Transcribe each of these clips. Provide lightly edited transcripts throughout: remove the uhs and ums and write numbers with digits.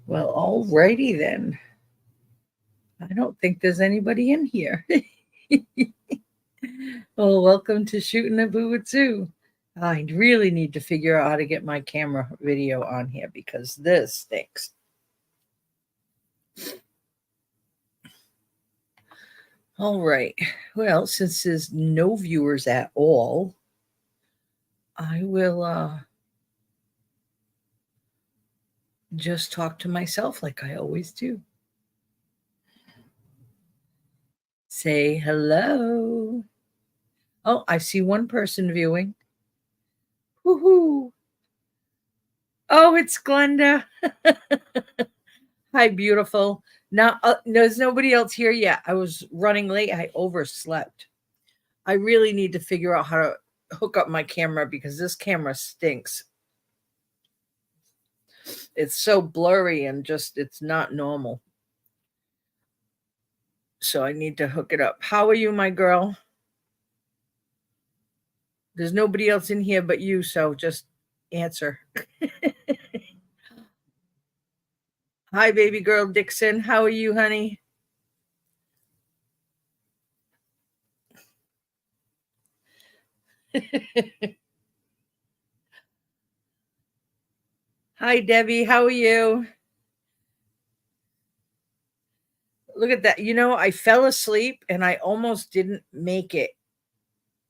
Well, alrighty then. I don't think there's anybody in here. Well, welcome to Shooting the Boo with Sue. I really need to figure out how to get my camera video on here because this stinks. All right. Well, since there's no viewers at all, I will just talk to myself like I always do. Say hello. Oh, I see one person viewing. Woohoo. Oh, it's Glenda. Hi, beautiful. Now, there's nobody else here yet. I was running late. I overslept. I really need to figure out how to hook up my camera because this camera stinks. It's so blurry and just, it's not normal. So I need to hook it up. How are you, my girl? There's nobody else in here but you, so just answer. Hi, baby girl Dixon. How are you, honey? Hi, Debbie. How are you? Look at that. You know, I fell asleep and I almost didn't make it.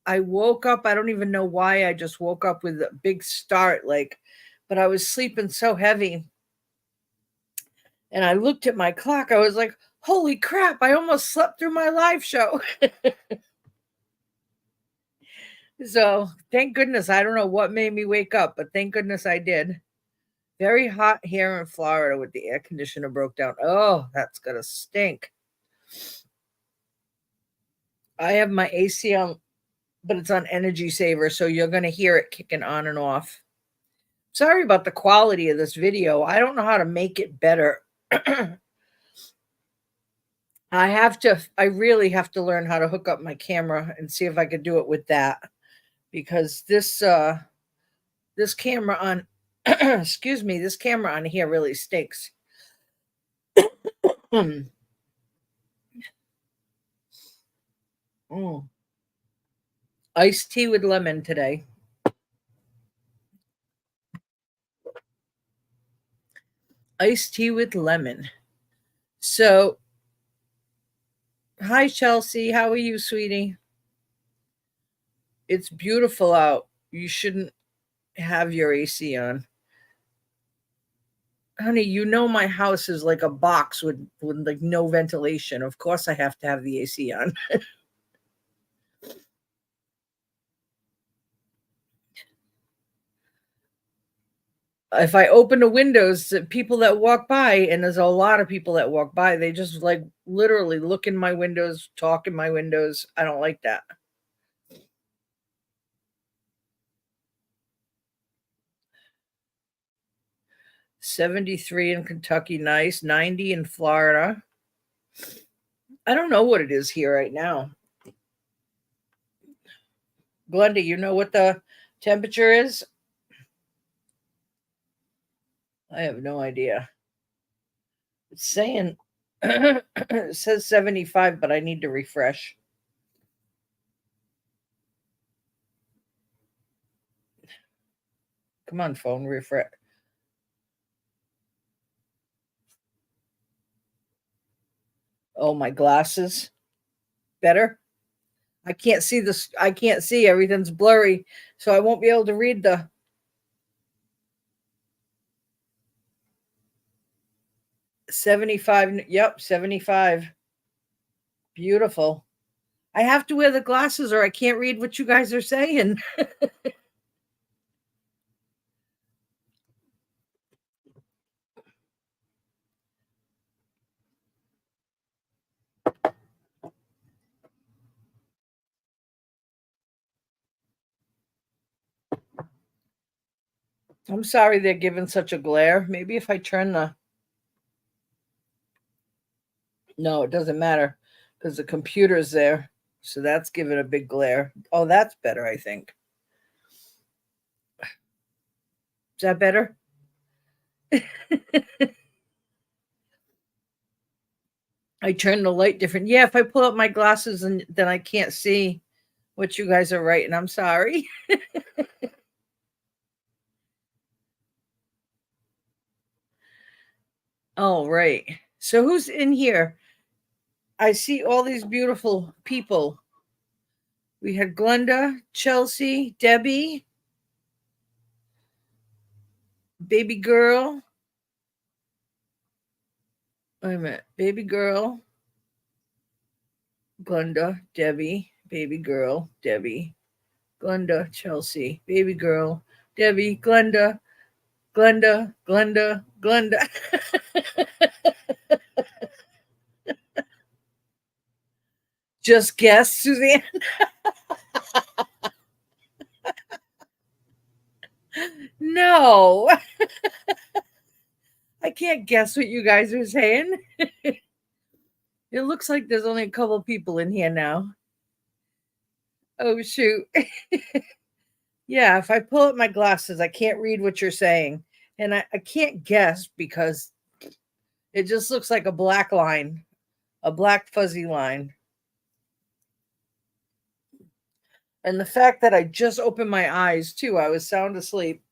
I woke up. I don't even know why. I just woke up with a big start, but I was sleeping so heavy. And I looked at my clock. I was like, holy crap, I almost slept through my live show. So thank goodness. I don't know what made me wake up, but thank goodness I did. Very hot here in Florida with the air conditioner broke down. Oh, that's going to stink. I have my AC on, but it's on energy saver, so you're going to hear it kicking on and off. Sorry about the quality of this video. I don't know how to make it better. I really have to learn how to hook up my camera and see if I could do it with that, because this camera on excuse me, this camera on here really stinks. Iced tea with lemon today. Iced tea with lemon. So, hi Chelsea, how are you, sweetie? It's beautiful out. You shouldn't have your AC on. Honey, you know my house is like a box with like no ventilation. Of course I have to have the AC on. If I open the windows, people that walk by, and there's a lot of people that walk by, they just like literally look in my windows, talk in my windows. I don't like that. $73 in Kentucky, nice. 90 in Florida. I don't know what it is here right now. Glenda, you know what the temperature is? I have no idea. It's saying it says 75, but I need to refresh. Come on, phone, refresh. Oh, my glasses. Better? I can't see this. I can't see. Everything's blurry, so I won't be able to read the 75. Yep, 75. Beautiful. I have to wear the glasses or I can't read what you guys are saying. I'm sorry they're giving such a glare. Maybe if I turn the... No, it doesn't matter because the computer's there. So that's giving a big glare. Oh, that's better, I think. Is that better? I turn the light different. Yeah, if I pull up my glasses and then I can't see what you guys are writing, I'm sorry. All right. So who's in here? I see all these beautiful people. We had Glenda, Chelsea, Debbie, baby girl. Wait a minute. Baby girl, Glenda, Debbie, baby girl, Debbie, Glenda, Chelsea, baby girl, Debbie, Glenda, Glenda, Glenda, Glenda. Just guess, Suzanne. No, I can't guess what you guys are saying. It looks like there's only a couple people in here now. Oh, shoot. Yeah, if I pull up my glasses, I can't read what you're saying. And I can't guess because it just looks like a black line, a black fuzzy line. And the fact that I just opened my eyes too, I was sound asleep,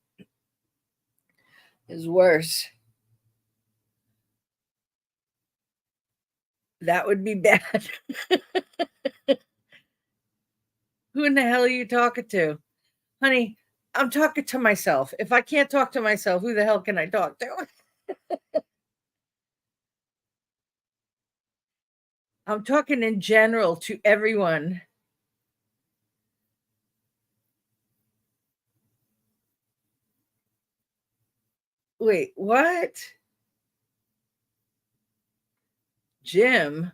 is worse. That would be bad. Who in the hell are you talking to? Honey, I'm talking to myself. If I can't talk to myself, who the hell can I talk to? I'm talking in general to everyone. Wait, what? Jim?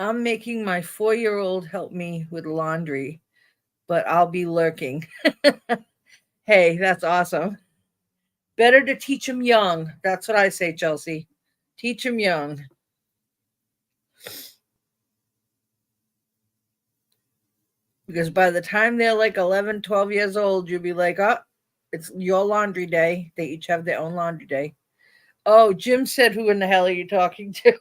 I'm making my 4-year-old help me with laundry, but I'll be lurking. Hey, that's awesome. Better to teach him young. That's what I say, Chelsea. Teach him young. Because by the time they're like 11, 12 years old, you'll be like, oh, it's your laundry day. They each have their own laundry day. Oh, Jim said, who in the hell are you talking to?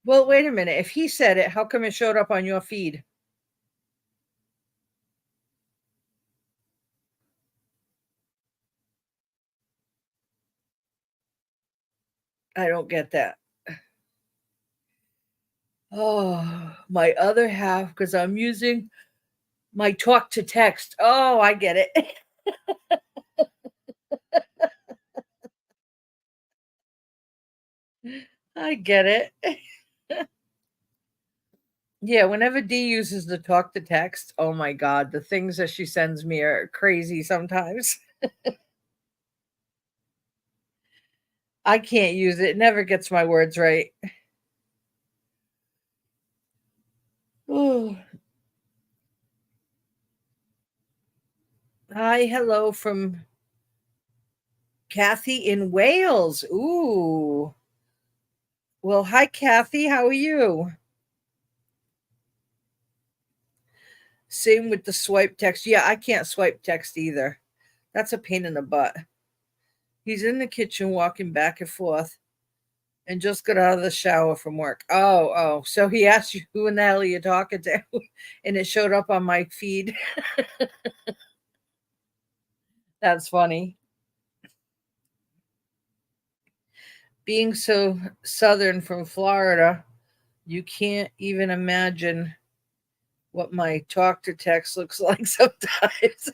Well, wait a minute. If he said it, how come it showed up on your feed? I don't get that. Oh, my other half, because I'm using my talk to text. Oh, I get it. I get it. Yeah, whenever Dee uses the talk to text, oh my God, the things that she sends me are crazy sometimes. I can't use it. It never gets my words right. Oh, hi, hello from Kathy in Wales. Ooh. Well, hi, Kathy. How are you? Same with the swipe text. Yeah, I can't swipe text either. That's a pain in the butt. He's in the kitchen walking back and forth and just got out of the shower from work. Oh. So he asked you who in the hell are you talking to? And it showed up on my feed. That's funny. Being so southern from Florida, you can't even imagine what my talk to text looks like sometimes.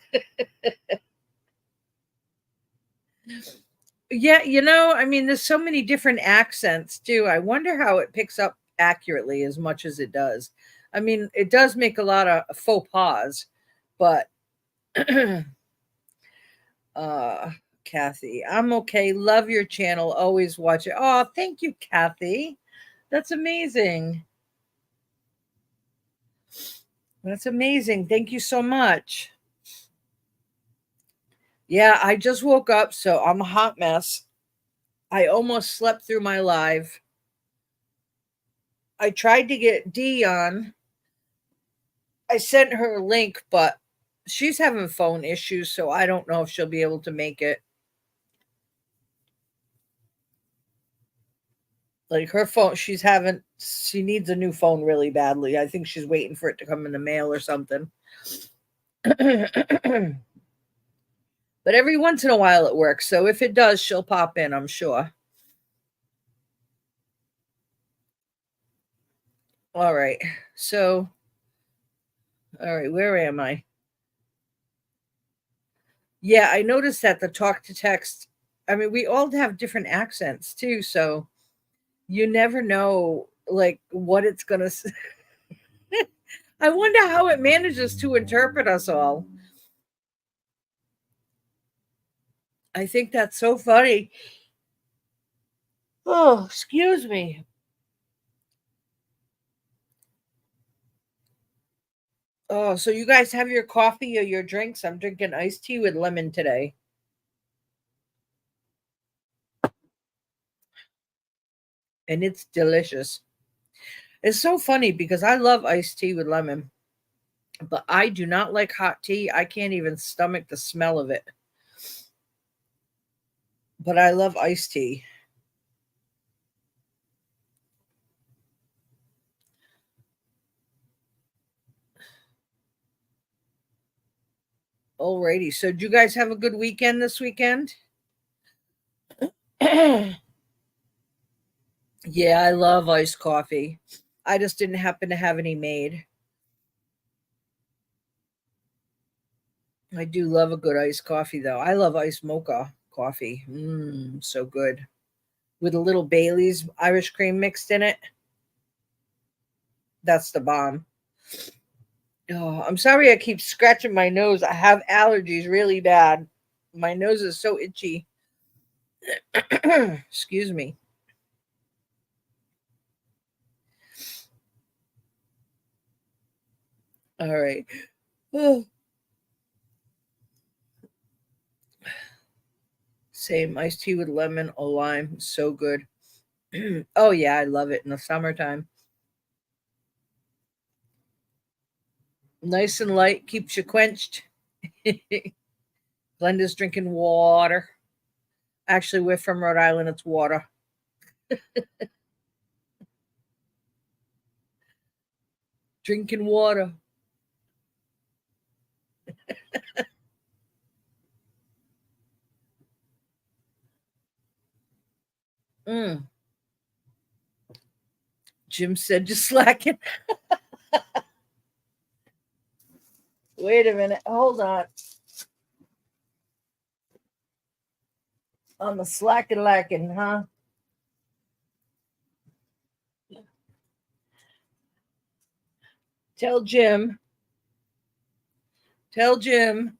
Yeah, I mean, there's so many different accents too. I wonder how it picks up accurately as much as it does. I mean, it does make a lot of faux pas, but uh Kathy, I'm okay. Love your channel. Always watch it. Oh, thank you, Kathy. That's amazing. That's amazing. Thank you so much. Yeah, I just woke up, so I'm a hot mess. I almost slept through my live. I tried to get Dee on. I sent her a link, but she's having phone issues, so I don't know if she'll be able to make it. Like her phone, she needs a new phone really badly. I think she's waiting for it to come in the mail or something. But every once in a while it works. So if it does, she'll pop in, I'm sure. All right. So, all right, where am I? Yeah, I noticed that the talk to text, I mean, we all have different accents too. So you never know like what it's going to I wonder how it manages to interpret us all. I think that's so funny. Oh, excuse me. Oh, so you guys have your coffee or your drinks? I'm drinking iced tea with lemon today. And it's delicious. It's so funny because I love iced tea with lemon, but I do not like hot tea. I can't even stomach the smell of it. But I love iced tea. Alrighty. So, do you guys have a good weekend this weekend? Yeah, I love iced coffee. I just didn't happen to have any made. I do love a good iced coffee, though. I love iced mocha coffee. So good. With a little Bailey's Irish cream mixed in it. That's the bomb. Oh, I'm sorry I keep scratching my nose. I have allergies really bad. My nose is so itchy. Excuse me. All right. Oh, same iced tea with lemon or lime. So good. Oh, yeah. I love it in the summertime. Nice and light. Keeps you quenched. Glenda's drinking water. Actually, we're from Rhode Island. It's water. Drinking water. Mm. Jim said, just slacking. Wait a minute. Hold on. I'm a slacking lacking, huh? Tell Jim. Tell Jim.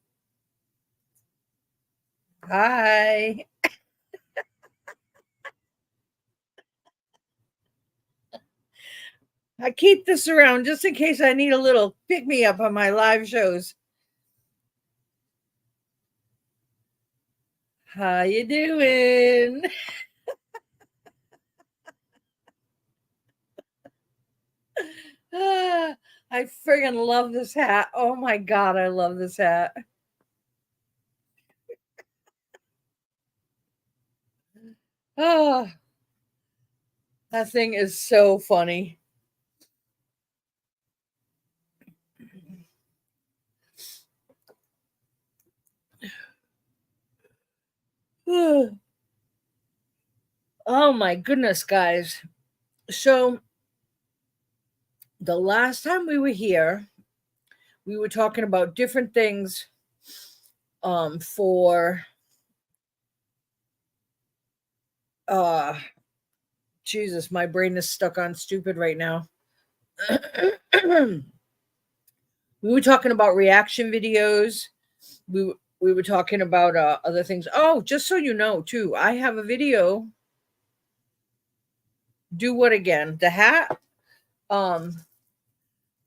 Hi. I keep this around just in case I need a little pick me up on my live shows. How you doing? Ah, I friggin' love this hat. Oh my god, I love this hat. Oh, that thing is so funny. Oh my goodness, guys. So the last time we were here, we were talking about different things for uh Jesus, my brain is stuck on stupid right now. We were talking about reaction videos. We were talking about other things. Oh, just so you know, too, I have a video. Do what again? The hat. Um,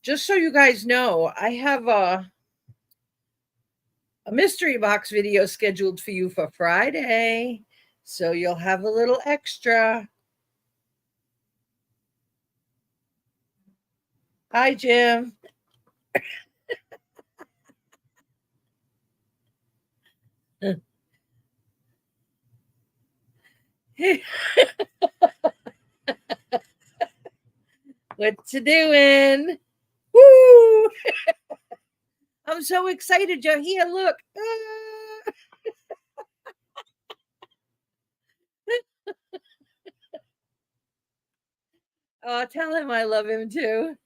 just so you guys know, I have a mystery box video scheduled for you for Friday, so you'll have a little extra. Hi, Jim. What you doing? Woo! I'm so excited you're here. Look. Ah. Oh, tell him I love him too.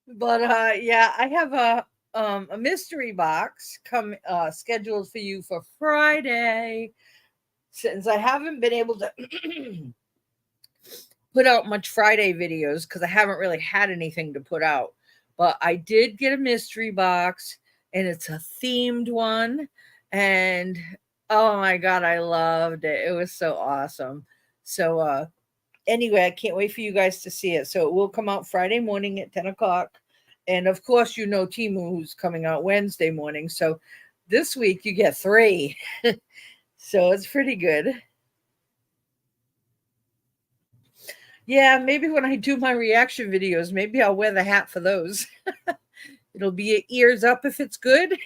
But yeah, I have a mystery box come scheduled for you for Friday. Since I haven't been able to put out much Friday videos because I haven't really had anything to put out. But I did get a mystery box and it's a themed one. And oh my God, I loved it. It was so awesome. So, anyway, I can't wait for you guys to see it. So, it will come out Friday morning at 10 o'clock. And of course, you know, Timu, who's coming out Wednesday morning. So, this week you get three. So, it's pretty good. Yeah, maybe when I do my reaction videos, maybe I'll wear the hat for those. It'll be ears up if it's good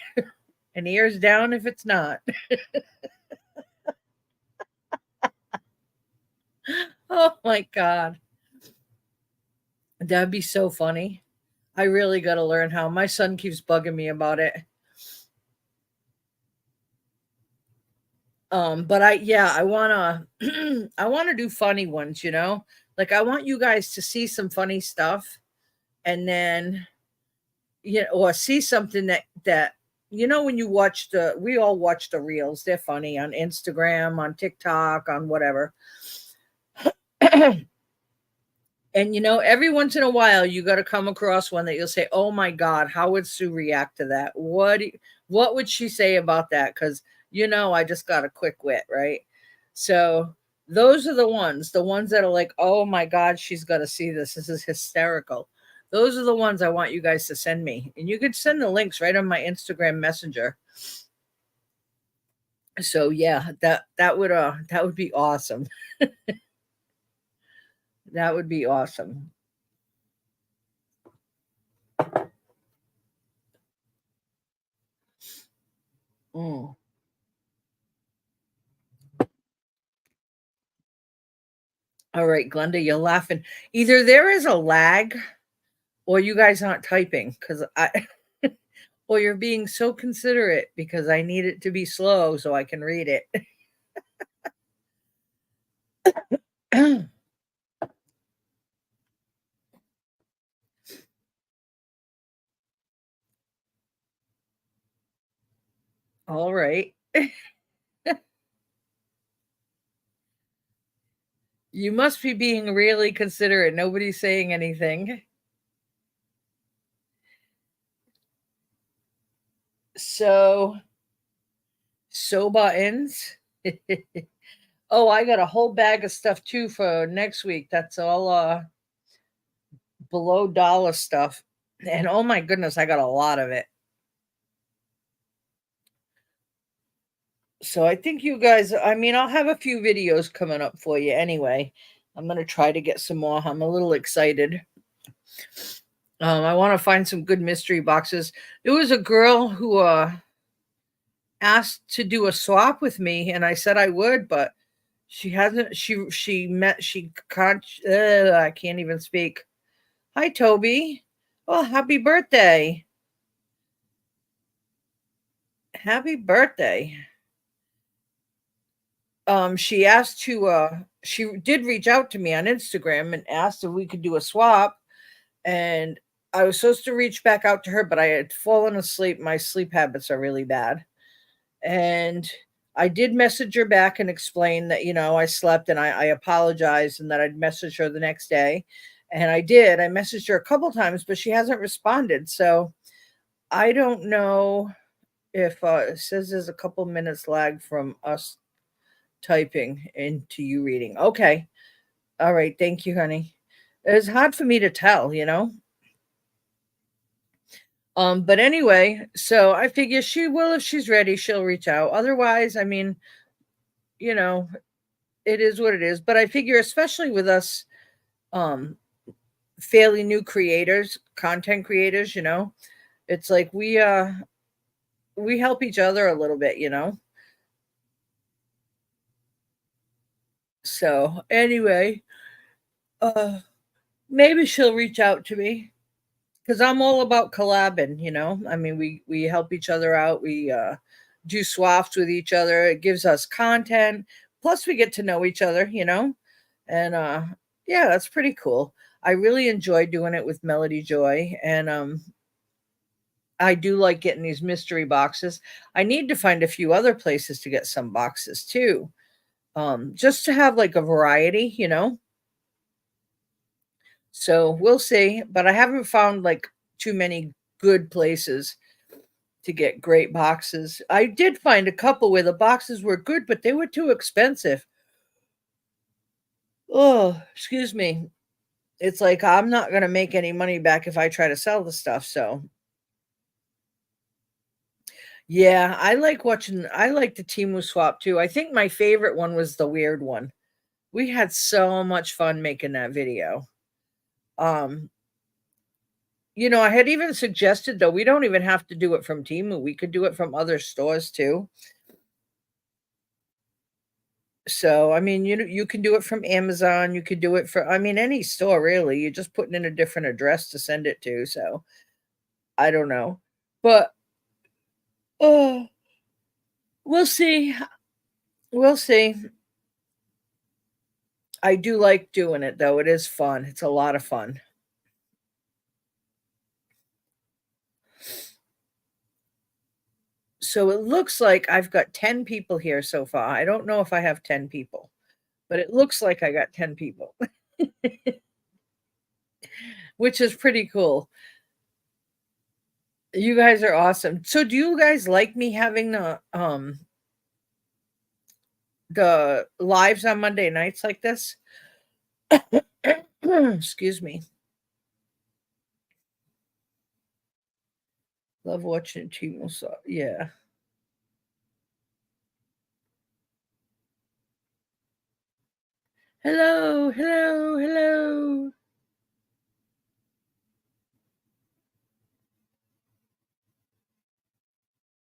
and ears down if it's not. Oh my God. That'd be so funny. I really got to learn how. My son keeps bugging me about it. But yeah, I want to I want to do funny ones, you know? Like I want you guys to see some funny stuff and then or see something that when you watch we all watch the reels. They're funny on Instagram, on TikTok, on whatever. And every once in a while you got to come across one that you'll say, "Oh my God, how would Sue react to that? What would she say about that?" Because I just got a quick wit, right? So those are the ones that are like, "Oh my God, she's got to see this. This is hysterical." Those are the ones I want you guys to send me, and you could send the links right on my Instagram Messenger. So yeah, that would be awesome. That would be awesome. Mm. All right, Glenda, you're laughing. Either there is a lag or you guys aren't typing because I or you're being so considerate because I need it to be slow so I can read it. All right. You must be being really considerate. Nobody's saying anything. So, buttons. Oh, I got a whole bag of stuff too for next week. That's all below dollar stuff. And oh my goodness, I got a lot of it. So I think you guys, I mean, I'll have a few videos coming up for you anyway. I'm going to try to get some more. I'm a little excited. I want to find some good mystery boxes. There was a girl who asked to do a swap with me, and I said I would, but she hasn't. She met. She can't. I can't even speak. Hi, Toby. Oh, happy birthday! Happy birthday. She asked to. She did reach out to me on Instagram and asked if we could do a swap, and I was supposed to reach back out to her, but I had fallen asleep. My sleep habits are really bad. And I did message her back and explain that, I slept and I apologized and that I'd message her the next day. And I did. I messaged her a couple times, but she hasn't responded. So I don't know if it says there's a couple minutes lag from us typing into you reading. Okay. All right. Thank you, honey. It's hard for me to tell. But anyway, so I figure she will if she's ready, she'll reach out. Otherwise, I mean, you know, it is what it is. But I figure, especially with us, um, fairly new creators, content creators, it's like we help each other a little bit. So anyway, uh maybe she'll reach out to me because I'm all about collabing. I mean, we help each other out. We do swaps with each other. It gives us content. Plus we get to know each other. And yeah, that's pretty cool. I really enjoy doing it with Melody Joy. And I do like getting these mystery boxes. I need to find a few other places to get some boxes too. Just to have like a variety. So we'll see, but I haven't found like too many good places to get great boxes. I did find a couple where the boxes were good, but they were too expensive. Oh, excuse me. It's like I'm not going to make any money back if I try to sell the stuff. So, yeah, I like the Timu swap too. I think my favorite one was the weird one. We had so much fun making that video. Um, I had even suggested though we don't even have to do it from Timu. We could do it from other stores too. So, I mean, you can do it from Amazon, you could do it for I mean, any store really. You're just putting in a different address to send it to, so I don't know. But, oh, we'll see. We'll see. I do like doing it though. It is fun. It's a lot of fun. So it looks like I've got 10 people here so far. I don't know if I have 10 people, but it looks like I got 10 people, which is pretty cool. You guys are awesome. So do you guys like me having the lives on Monday nights like this? Excuse me. Love watching Timo Saw. Yeah. Hello, hello, hello.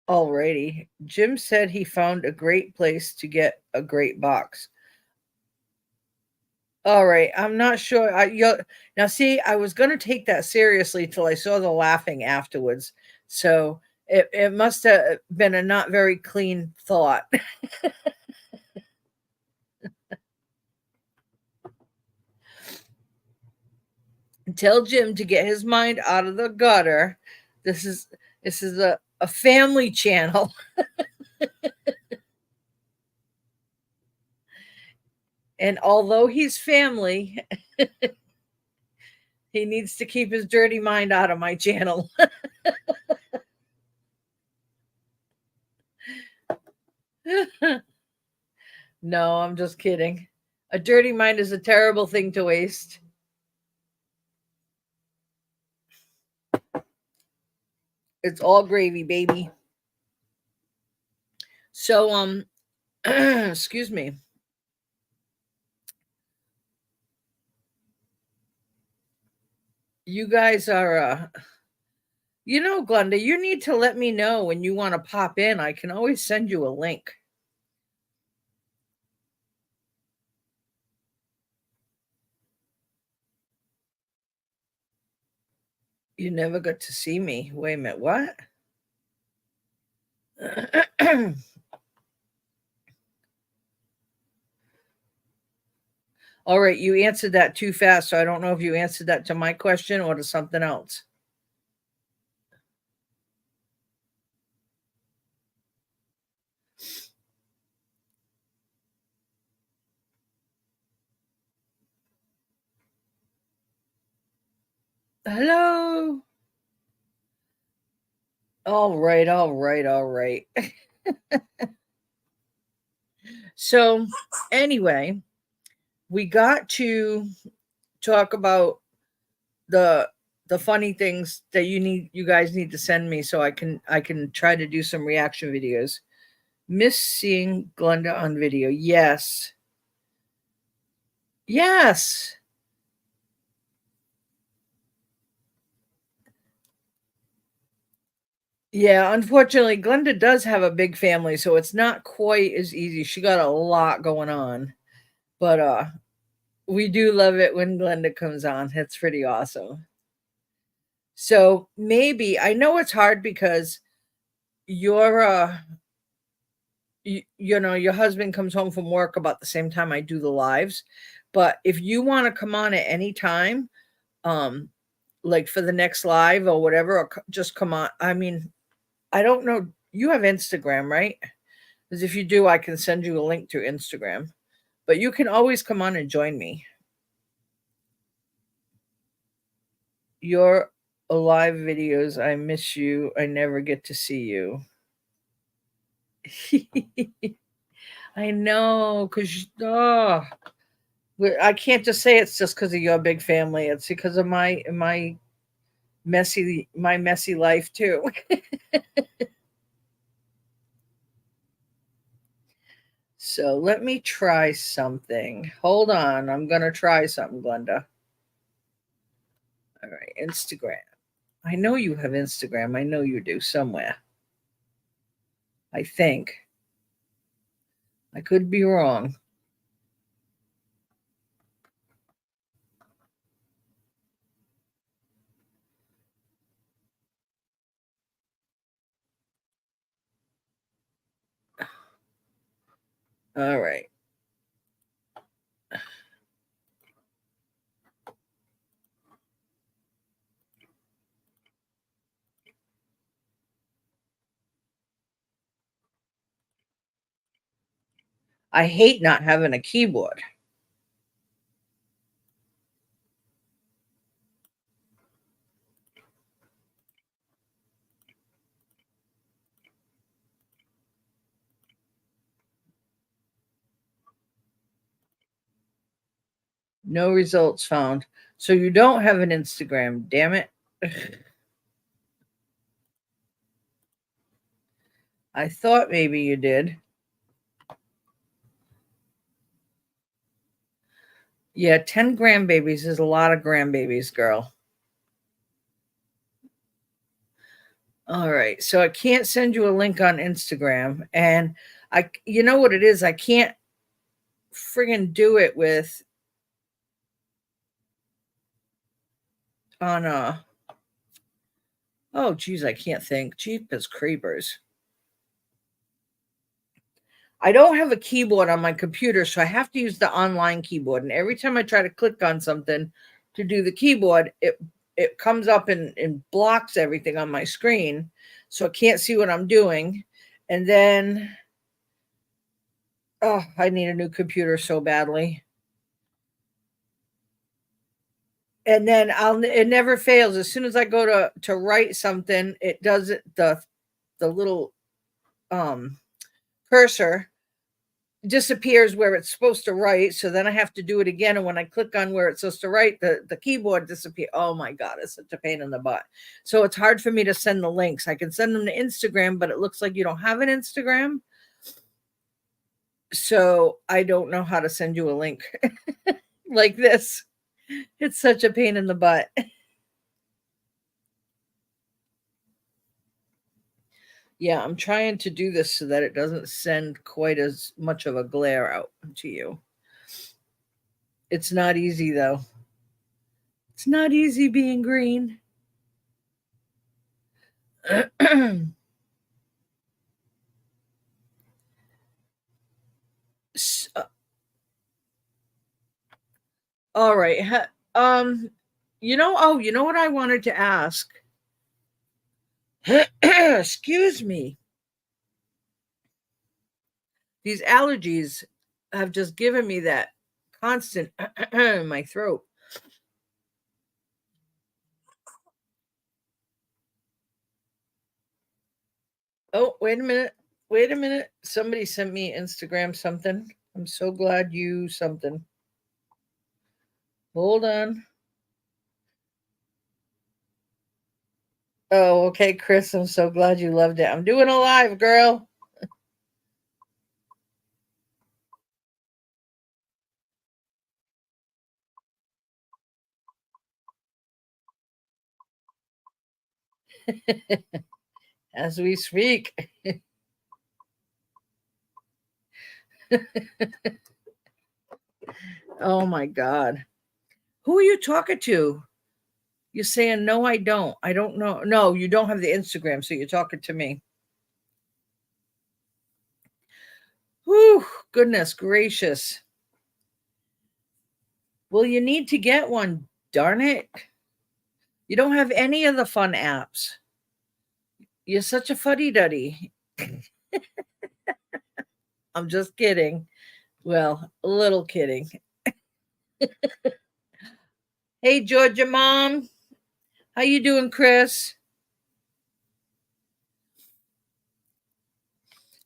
Alrighty. Jim said he found a great place to get a great box. All right. I'm not sure. Now, see, I was going to take that seriously till I saw the laughing afterwards. So it must have been a not very clean thought. Tell Jim to get his mind out of the gutter. This is a family channel. And although he's family, he needs to keep his dirty mind out of my channel. No, I'm just kidding. A dirty mind is a terrible thing to waste. It's all gravy, baby. So, excuse me. You guys are, Glenda, you need to let me know when you want to pop in. I can always send you a link. You never got to see me. Wait a minute, what? All right, you answered that too fast, so I don't know if you answered that to my question or to something else. Hello. All right, all right, all right. So, anyway, we got to talk about the the funny things that you guys need to send me so I can try to do some reaction videos. Miss seeing Glenda on video. Yes. Yes. Yeah, unfortunately, Glenda does have a big family, so it's not quite as easy. She got a lot going on, but, we do love it when Glenda comes on. It's pretty awesome. So, maybe I know it's hard because your, you know, your husband comes home from work about the same time I do the lives, but if you wanna come on at any time, um, like, for the next live or whatever, or c just come on. I mean, I don't know, you have Instagram, right? Because if you do, I can send you a link to Instagram. But you can always come on and join me. Your live videos, I miss you. I never get to see you. I know, cause I can't just say it's just because of your big family. It's because of my messy life too. So let me try something. Hold on, I'm gonna try something, Glenda. All right, Instagram. I know you have Instagram. I know you do somewhere. I think. I could be wrong. All right. I hate not having a keyboard. No results found. So you don't have an Instagram, damn it. I thought maybe you did. Yeah, 10 grandbabies is a lot of grandbabies, girl. All right. So I can't send you a link on Instagram. And you know what it is? I can't friggin' do it with on oh geez, I can't think. Jeepers creepers. I don't have a keyboard on my computer, so I have to use the online keyboard. And every time I try to click on something to do the keyboard, it comes up and blocks everything on my screen, so I can't see what I'm doing. And then, oh, I need a new computer so badly. And then it never fails. As soon as I go to write something, it does it the little um cursor disappears where it's supposed to write. So then I have to do it again. And when I click on where it's supposed to write, the keyboard disappears. Oh my God, it's such a pain in the butt. So it's hard for me to send the links. I can send them to Instagram, but it looks like you don't have an Instagram. So I don't know how to send you a link like this. It's such a pain in the butt. Yeah, I'm trying to do this so that it doesn't send quite as much of a glare out to you. It's not easy though. It's not easy being green. All right. You know what I wanted to ask? Excuse me. These allergies have just given me that constant in my throat. Oh, wait a minute. Wait a minute. Somebody sent me Instagram something. I'm so glad you something. Hold on. Oh, okay, Chris. I'm so glad you loved it. I'm doing a live, girl. as we speak. Oh my God. Who are you talking to? You're saying, no, I don't. I don't know. No, you don't have the Instagram, so you're talking to me. Whew, goodness gracious. Well, you need to get one, darn it. You don't have any of the fun apps. You're such a fuddy-duddy. I'm just kidding. Well, a little kidding. Hey, Georgia Mom. How you doing, Chris?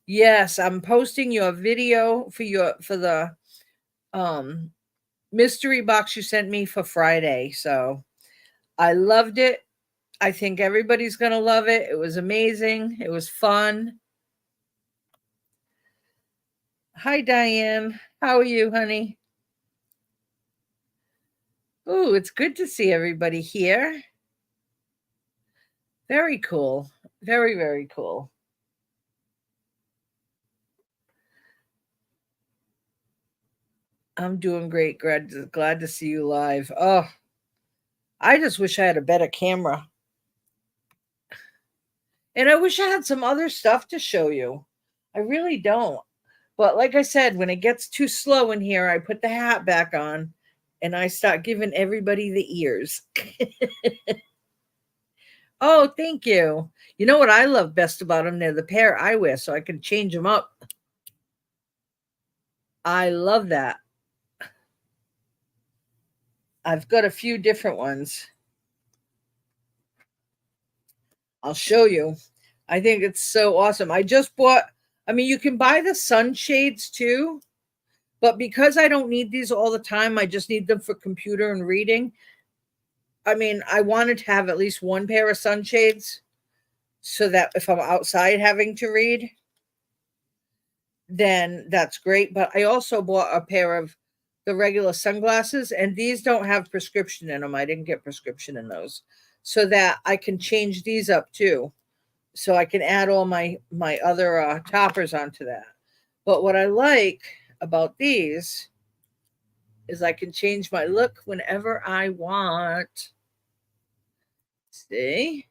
Yes, I'm posting your video for the um mystery box you sent me for Friday. So I loved it. I think everybody's going to love it. It was amazing. It was fun. Hi, Diane. How are you, honey? Oh, it's good to see everybody here. Very cool. Very, very cool. I'm doing great. Glad to see you live. Oh, I just wish I had a better camera. And I wish I had some other stuff to show you. I really don't. But like I said, when it gets too slow in here, I put the hat back on and I start giving everybody the ears. Oh, thank you. You know what I love best about them? They're the pair I wear, so I can change them up. I love that. I've got a few different ones. I'll show you. I think it's so awesome. I just bought, I mean, you can buy the sunshades too, but because I don't need these all the time, I just need them for computer and reading. I mean, I wanted to have at least one pair of sunshades so that if I'm outside having to read, then that's great. But I also bought a pair of the regular sunglasses, and these don't have prescription in them. I didn't get prescription in those, so that I can change these up too. So I can add all my other toppers onto that. But what I like about these is I can change my look whenever I want. See?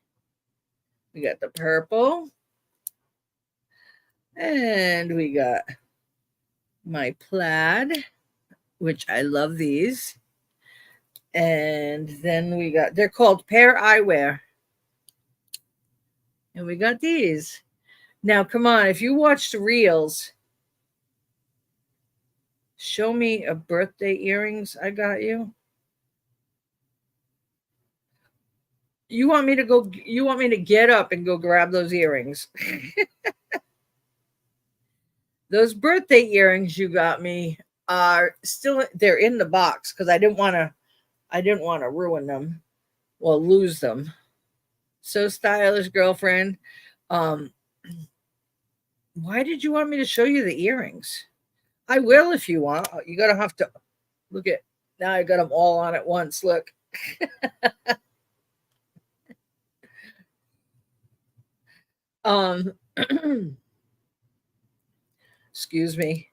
We got the purple. And we got my plaid, which I love these. And then we got, they're called Pair Eyewear. And we got these. Now, come on, if you watched the reels, show me a birthday earrings I got you. You want me to get up and go grab those earrings? Those birthday earrings you got me are still, they're in the box because I didn't want to ruin them or lose them. So stylish, girlfriend. Um, why did you want me to show you the earrings? I will if you want. You're going to have to look at, now I got them all on at once. Look. Excuse me.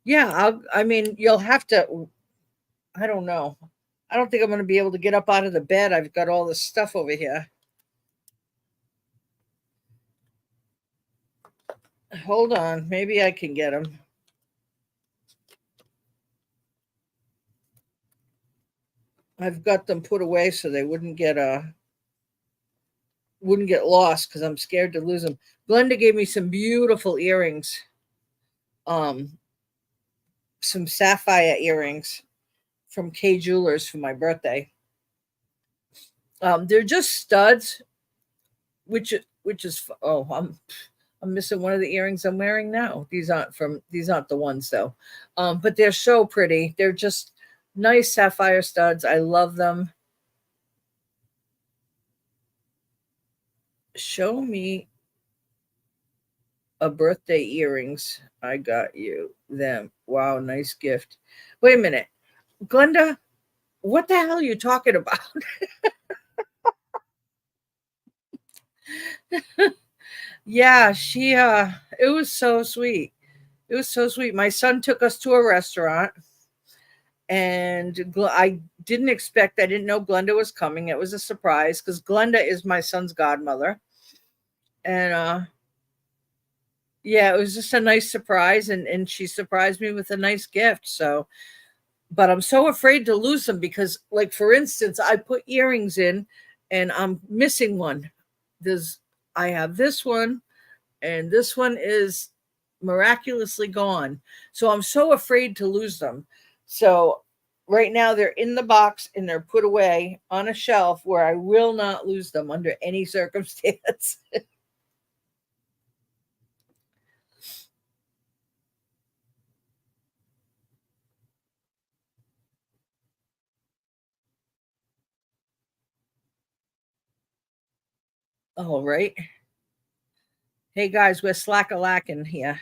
Yeah, I mean, you'll have to, I don't know. I don't think I'm going to be able to get up out of the bed. I've got all this stuff over here. Hold on. Maybe I can get them. I've got them put away so they wouldn't get lost because I'm scared to lose them. Glenda gave me some beautiful earrings. Some sapphire earrings from K Jewelers for my birthday. They're just studs, which is, oh, I'm missing one of the earrings I'm wearing now. These aren't the ones though. But they're so pretty. They're just nice sapphire studs. I love them. Show me a birthday earrings. I got you them. Wow, nice gift. Wait a minute. Glenda, what the hell are you talking about? Yeah, it was so sweet. It was so sweet. My son took us to a restaurant, and I didn't expect, I didn't know Glenda was coming. It was a surprise because Glenda is my son's godmother. And yeah, it was just a nice surprise, and she surprised me with a nice gift. So, but I'm so afraid to lose them because, like, for instance, I put earrings in and I'm missing one. There's I have this one, and this one is miraculously gone. So I'm so afraid to lose them. So right now they're in the box and they're put away on a shelf where I will not lose them under any circumstance. All right. Hey guys, we're slack a lacking here.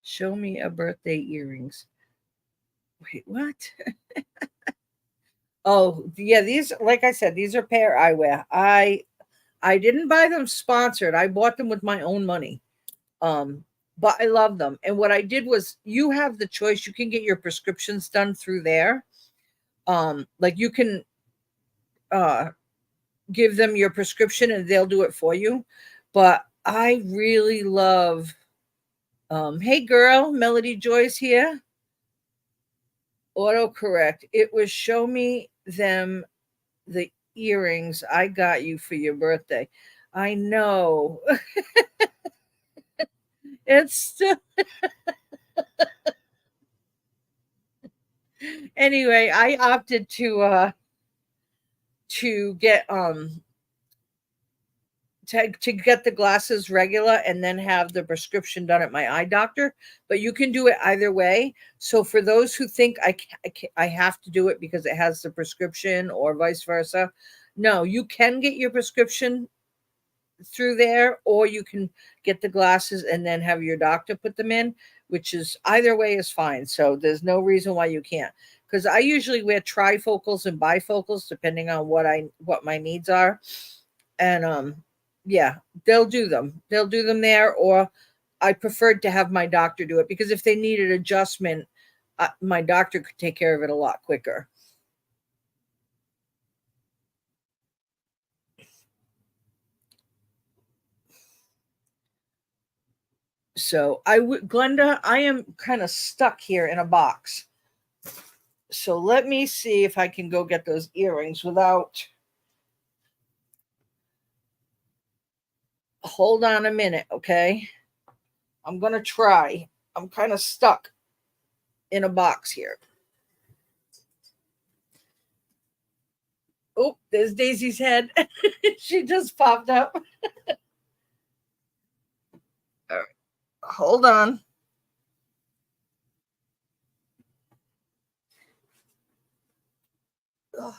Show me a birthday earrings. Wait, what? Oh, yeah, these, like I said, these are pair I wear. I didn't buy them sponsored. I bought them with my own money. Um, but I love them. And what I did was, you have the choice. You can get your prescriptions done through there. Like, you can uh give them your prescription and they'll do it for you. But I really love, hey girl, Melody Joyce here. Autocorrect. It was show me them the earrings I got you for your birthday. I know. It's still, anyway, I opted to get to get the glasses regular and then have the prescription done at my eye doctor. But you can do it either way. So for those who think I have to do it because it has the prescription or vice versa, no, you can get your prescription through there, or you can get the glasses and then have your doctor put them in, which is either way is fine. So there's no reason why you can't. Because I usually wear trifocals and bifocals depending on what my needs are. And yeah, they'll do them there, or I preferred to have my doctor do it because if they needed adjustment, my doctor could take care of it a lot quicker. So Glenda, I am kind of stuck here in a box. So let me see if I can go get those earrings without. Hold on a minute, okay? I'm going to try. I'm kind of stuck in a box here. Oh, there's Daisy's head. She just popped up. All right, hold on. Ugh.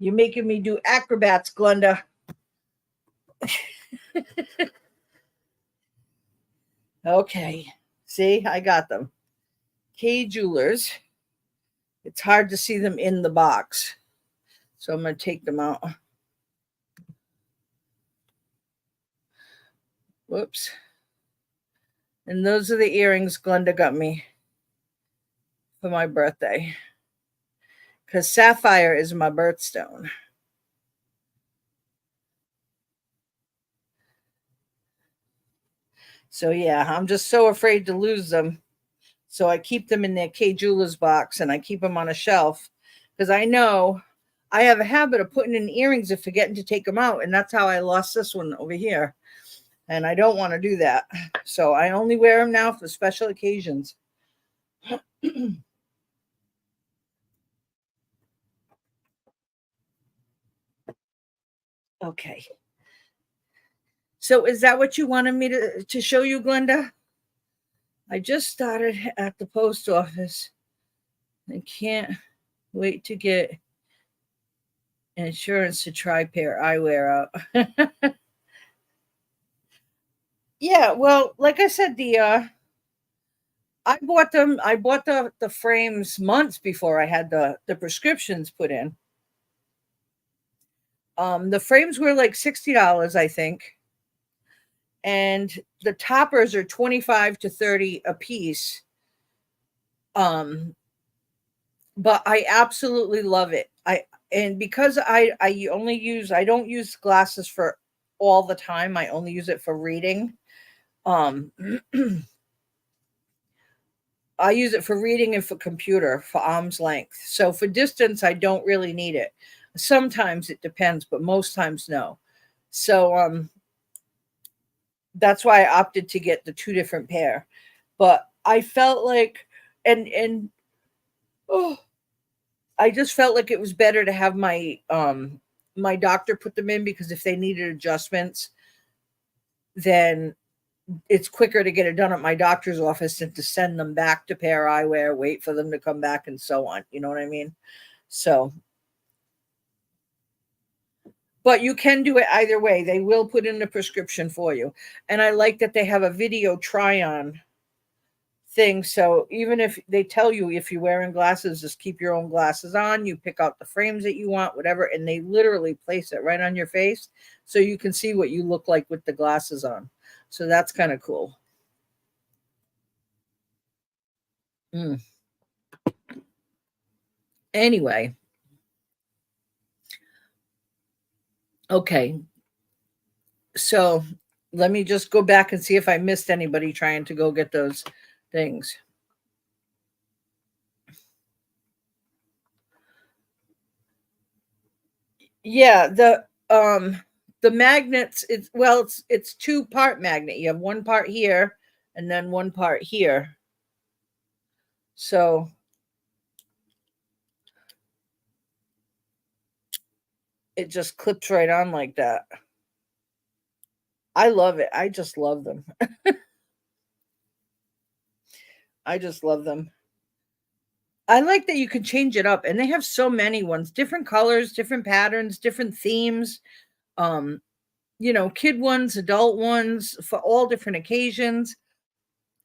You're making me do acrobats, Glenda. Okay. See, I got them. K Jewelers. It's hard to see them in the box. So I'm going to take them out. Whoops. And those are the earrings Glenda got me for my birthday. Because sapphire is my birthstone. So yeah, I'm just so afraid to lose them. So I keep them in their K Jewelers box and I keep them on a shelf because I know I have a habit of putting in earrings and forgetting to take them out. And that's how I lost this one over here. And I don't want to do that. So I only wear them now for special occasions. Okay. So is that what you wanted me to show you, Glenda? I just started at the post office. I can't wait to get insurance to try pair eyewear out. Yeah, well, like I said, I bought the frames months before I had the prescriptions put in. The frames were like $60, I think, and the toppers are 25 to 30 a piece. Um, but I absolutely love it. And because I don't use glasses for all the time. I only use it for reading. Um I use it for reading and for computer for arm's length. So for distance, I don't really need it. Sometimes it depends, but most times no. So that's why I opted to get the two different pair. But I felt like and oh, I just felt like it was better to have my doctor put them in, because if they needed adjustments, then it's quicker to get it done at my doctor's office than to send them back to pair eyewear, wait for them to come back, and so on. You know what I mean? So, but you can do it either way. They will put in the prescription for you. And I like that they have a video try on thing. So even if they tell you, if you're wearing glasses, just keep your own glasses on, you pick out the frames that you want, whatever, and they literally place it right on your face so you can see what you look like with the glasses on. So that's kind of cool. Mm. Anyway, okay. So let me just go back and see if I missed anybody trying to go get those things. Yeah, the magnets, it's two-part magnet. You have one part here and then one part here. So it just clips right on like that. I love it. I just love them. I just love them. I like that you can change it up, and they have so many ones, different colors, different patterns, different themes. Um, kid ones, adult ones for all different occasions.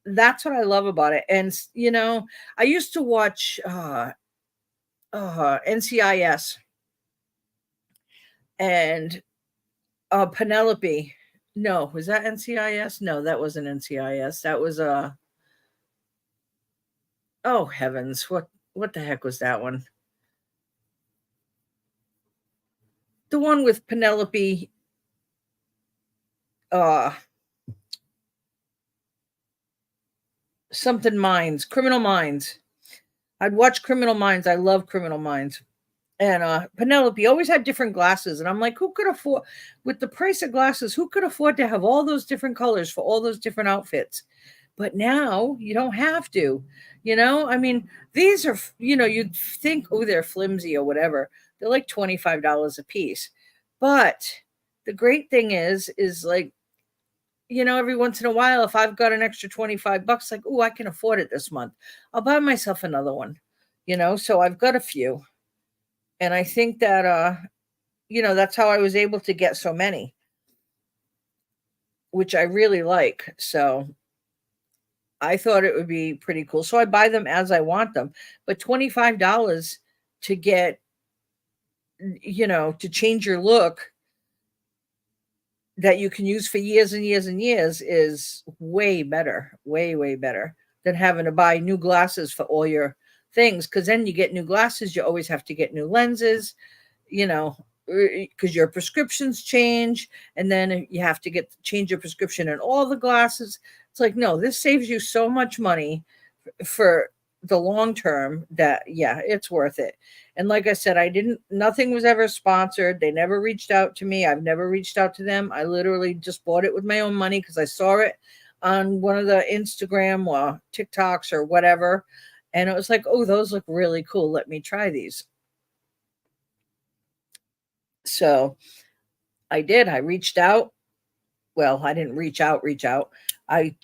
That's what I love about it. And I used to watch NCIS and Penelope. No, was that NCIS? No, that wasn't NCIS. That was oh heavens, what the heck was that one? The one with Penelope uh something Minds, Criminal Minds. I'd watch Criminal Minds. I love Criminal Minds. And Penelope always had different glasses, and I'm like, who could afford, with the price of glasses, who could afford to have all those different colors for all those different outfits? But now you don't have to. I mean, these are, you'd think, oh, they're flimsy or whatever. They're like $25 a piece. But the great thing is like, every once in a while, if I've got an extra 25 bucks, like, oh, I can afford it this month, I'll buy myself another one. So I've got a few. And I think that that's how I was able to get so many, which I really like. So I thought it would be pretty cool. So I buy them as I want them. But $25 to get, to change your look that you can use for years and years and years is way better, way, way better than having to buy new glasses for all your things. Because then you get new glasses, you always have to get new lenses, because your prescriptions change, and then you have to change your prescription in all the glasses. It's like, no, this saves you so much money for the long term that, yeah, it's worth it. And like I said, nothing was ever sponsored. They never reached out to me. I've never reached out to them. I literally just bought it with my own money because I saw it on one of the Instagram or TikToks or whatever. And it was like, oh, those look really cool. Let me try these. So I did. I reached out. Well, I didn't reach out. I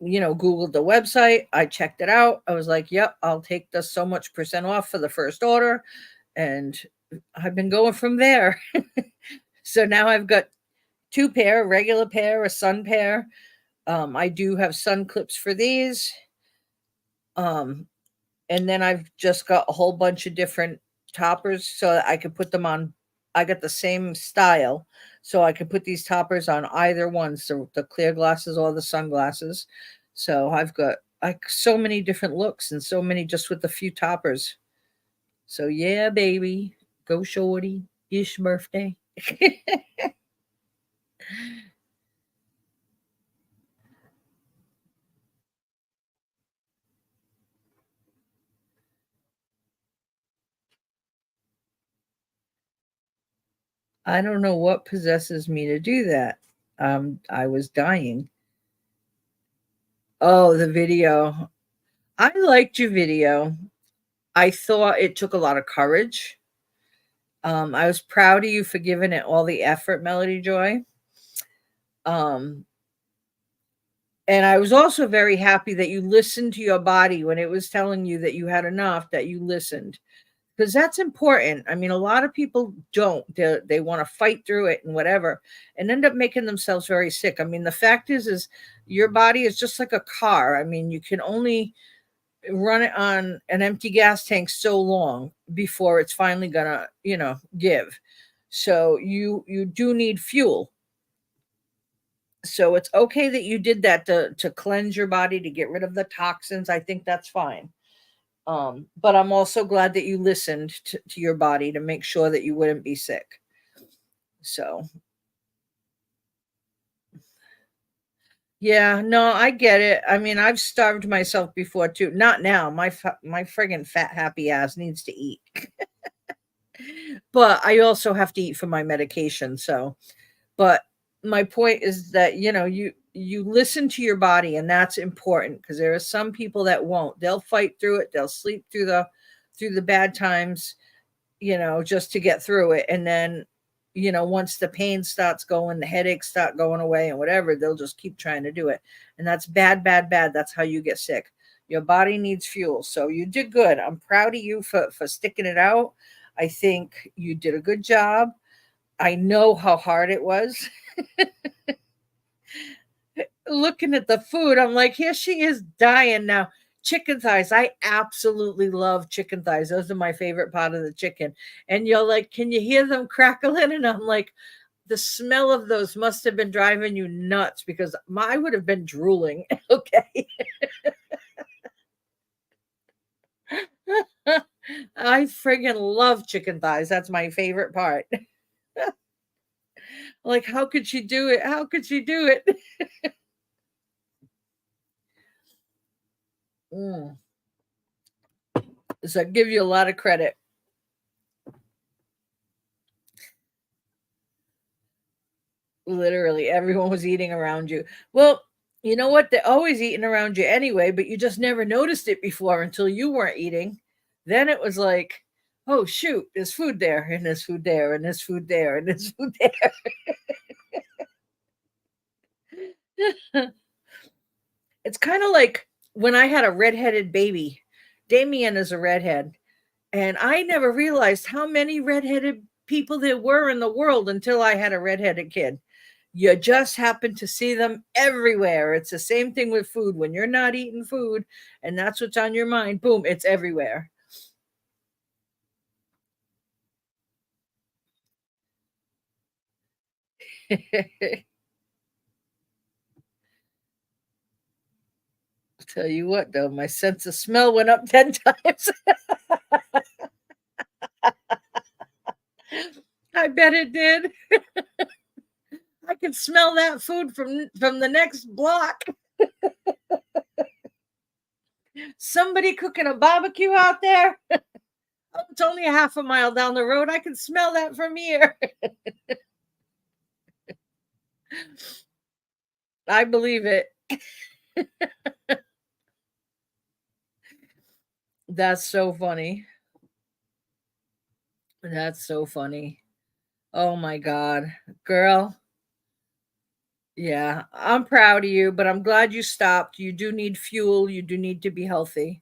Googled the website. I checked it out. I was like, yep, I'll take the so much percent off for the first order. And I've been going from there. So now I've got two pair, a regular pair, a sun pair. I do have sun clips for these. Um, and then I've just got a whole bunch of different toppers so that I could put them on. I got the same style, so I could put these toppers on either one, so the clear glasses or the sunglasses. So I've got like so many different looks and so many just with a few toppers. So yeah, baby, go shorty, ish birthday. I don't know what possesses me to do that. I was dying. Oh, the video. I liked your video. I thought it took a lot of courage. I was proud of you for giving it all the effort, Melody Joy. Um, and I was also very happy that you listened to your body when it was telling you that you had enough, that you listened. Because that's important. I mean, a lot of people don't. They want to fight through it and whatever, and end up making themselves very sick. I mean, the fact is your body is just like a car. I mean, you can only run it on an empty gas tank so long before it's finally gonna, give. So you do need fuel. So it's okay that you did that to cleanse your body, to get rid of the toxins. I think that's fine. But I'm also glad that you listened to your body to make sure that you wouldn't be sick. So yeah, no, I get it. I mean, I've starved myself before too. Not now. My friggin' fat happy ass needs to eat. But I also have to eat for my medication. So, but my point is that you listen to your body, and that's important because there are some people that won't. They'll fight through it. They'll sleep through the bad times, just to get through it. And then, once the pain starts going, the headaches start going away and whatever, they'll just keep trying to do it. And that's bad, bad, bad. That's how you get sick. Your body needs fuel. So you did good. I'm proud of you for sticking it out. I think you did a good job. I know how hard it was. Looking at the food, I'm like, here she is dying now. Chicken thighs. I absolutely love chicken thighs. Those are my favorite part of the chicken. And you're like, can you hear them crackling? And I'm like, the smell of those must have been driving you nuts because I would have been drooling. Okay. I friggin' love chicken thighs. That's my favorite part. Like, how could she do it? How could she do it? Mm. So I give you a lot of credit. Literally, everyone was eating around you. Well, you know what? They're always eating around you anyway, but you just never noticed it before until you weren't eating. Then it was like, oh, shoot, there's food there, and there's food there, and there's food there, and there's food there. It's kind of like when I had a redheaded baby. Damien is a redhead. And I never realized how many redheaded people there were in the world until I had a redheaded kid. You just happen to see them everywhere. It's the same thing with food. When you're not eating food and that's what's on your mind, boom, it's everywhere. Tell you what, though, my sense of smell went up 10 times. I bet it did. I could smell that food from the next block. Somebody cooking a barbecue out there. Oh, it's only a half a mile down the road. I can smell that from here. I believe it. That's so funny. That's so funny. Oh my God. Girl, Yeah, I'm proud of you, but I'm glad you stopped. You do need fuel, you do need to be healthy.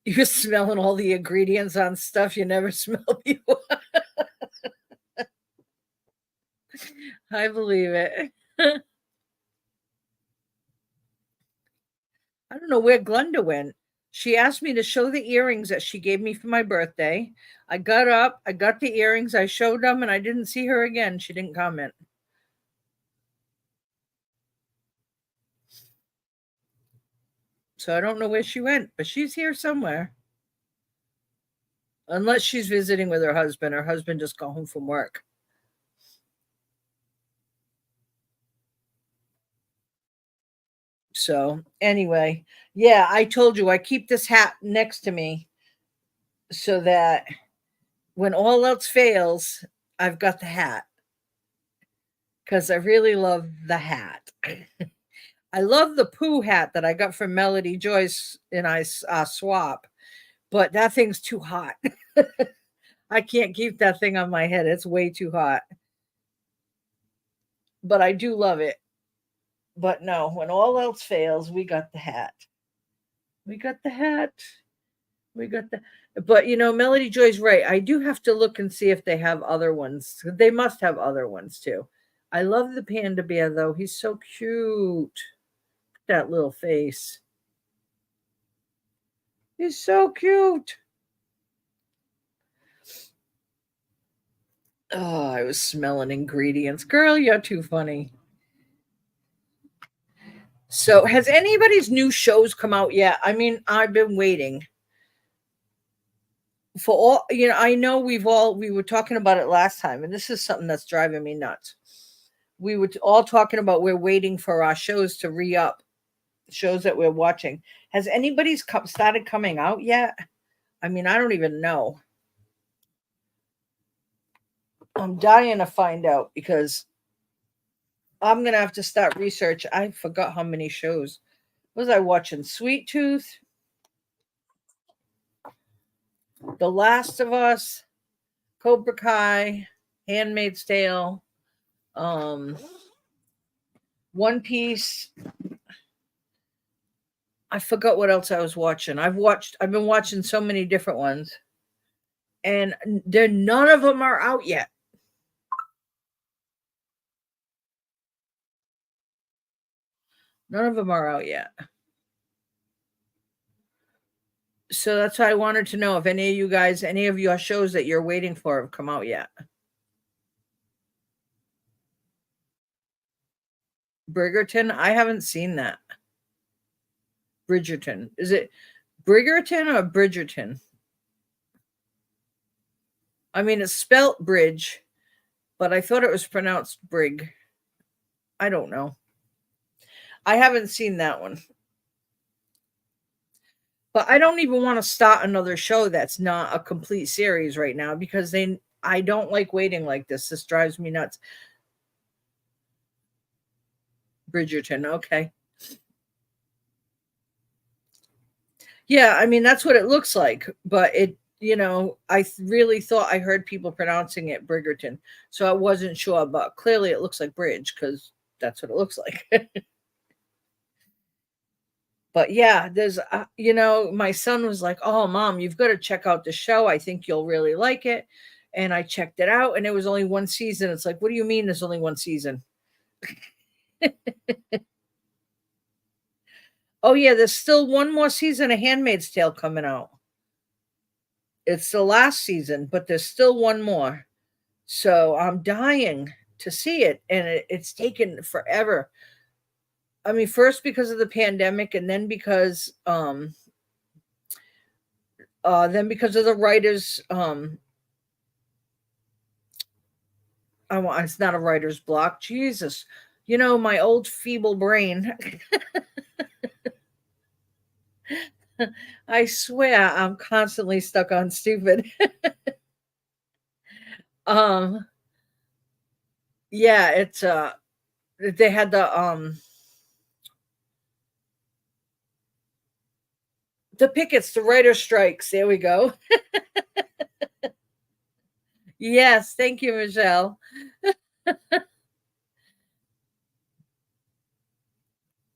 You're smelling all the ingredients on stuff you never smelled before. I believe it. I don't know where Glenda went. She asked me to show the earrings that she gave me for my birthday. I got up, I got the earrings, I showed them, and I didn't see her again. She didn't comment. So I don't know where she went, but she's here somewhere. Unless she's visiting with her husband. Her husband just got home from work. So anyway, yeah, I told you I keep this hat next to me so that when all else fails, I've got the hat because I really love the hat. I love the poo hat that I got from Melody Joyce and I swap, but that thing's too hot. I can't keep that thing on my head. It's way too hot. But I do love it. But no, when all else fails, we got the hat. We got the hat. We got the but Melody Joy's right. I do have to look and see if they have other ones. They must have other ones too. I love the panda bear though. He's so cute. That little face. He's so cute. Oh, I was smelling ingredients. Girl, you're too funny. So, has anybody's new shows come out yet? I mean, I've been waiting for all, I know we were talking about it last time, and this is something that's driving me nuts. We were all talking about we're waiting for our shows to re up, shows that we're watching. Has anybody's started coming out yet? I mean, I don't even know. I'm dying to find out because I'm gonna have to start research. I forgot how many shows was I watching. Sweet Tooth, The Last of Us, Cobra Kai, Handmaid's Tale, um, One Piece. I forgot what else I was watching. I've been watching so many different ones, and none of them are out yet. None of them are out yet. So that's why I wanted to know if any of your shows that you're waiting for have come out yet. Bridgerton, I haven't seen that. Bridgerton. Is it Bridgerton or Bridgerton? I mean, it's spelt bridge, but I thought it was pronounced brig. I don't know. I haven't seen that one. But I don't even want to start another show that's not a complete series right now because I don't like waiting like this. This drives me nuts. Bridgerton, okay. Yeah, I mean that's what it looks like, but I really thought I heard people pronouncing it Bridgerton, so I wasn't sure, but clearly it looks like bridge because that's what it looks like. But yeah, my son was like, "Oh, mom, you've got to check out the show. I think you'll really like it." And I checked it out, and it was only one season. It's like, what do you mean there's only one season? Oh yeah, there's still one more season of Handmaid's Tale coming out. It's the last season, but there's still one more. So I'm dying to see it, and it's taken forever. I mean, first because of the pandemic, and then because of the writers. It's not a writer's block. Jesus, my old feeble brain. I swear I'm constantly stuck on stupid. um, yeah, it's they had the pickets, the writer strikes. There we go. Yes, thank you, Michelle.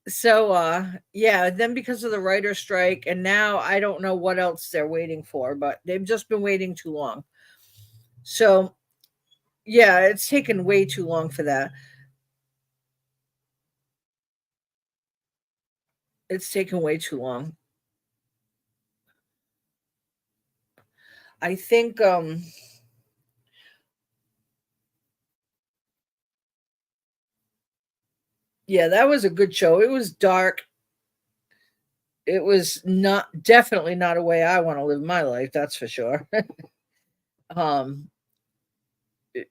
So, yeah, then because of the writer's strike, and now I don't know what else they're waiting for, but they've just been waiting too long. So, yeah, it's taken way too long for that. It's taken way too long. I think, yeah, that was a good show. It was dark. It was not definitely not a way I want to live my life, that's for sure. um,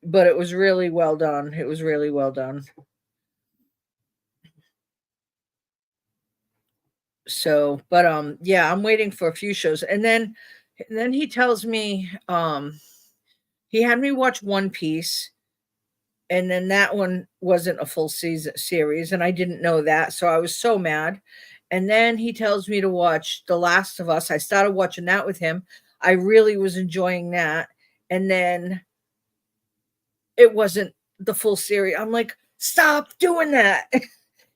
but it was really well done. It was really well done. So, but yeah, I'm waiting for a few shows, and then he tells me he had me watch One Piece, and then that one wasn't a full season series, and I didn't know that, so I was so mad. And then he tells me to watch The Last of Us. I started watching that with him. I really was enjoying that. And then it wasn't the full series. I'm like, stop doing that.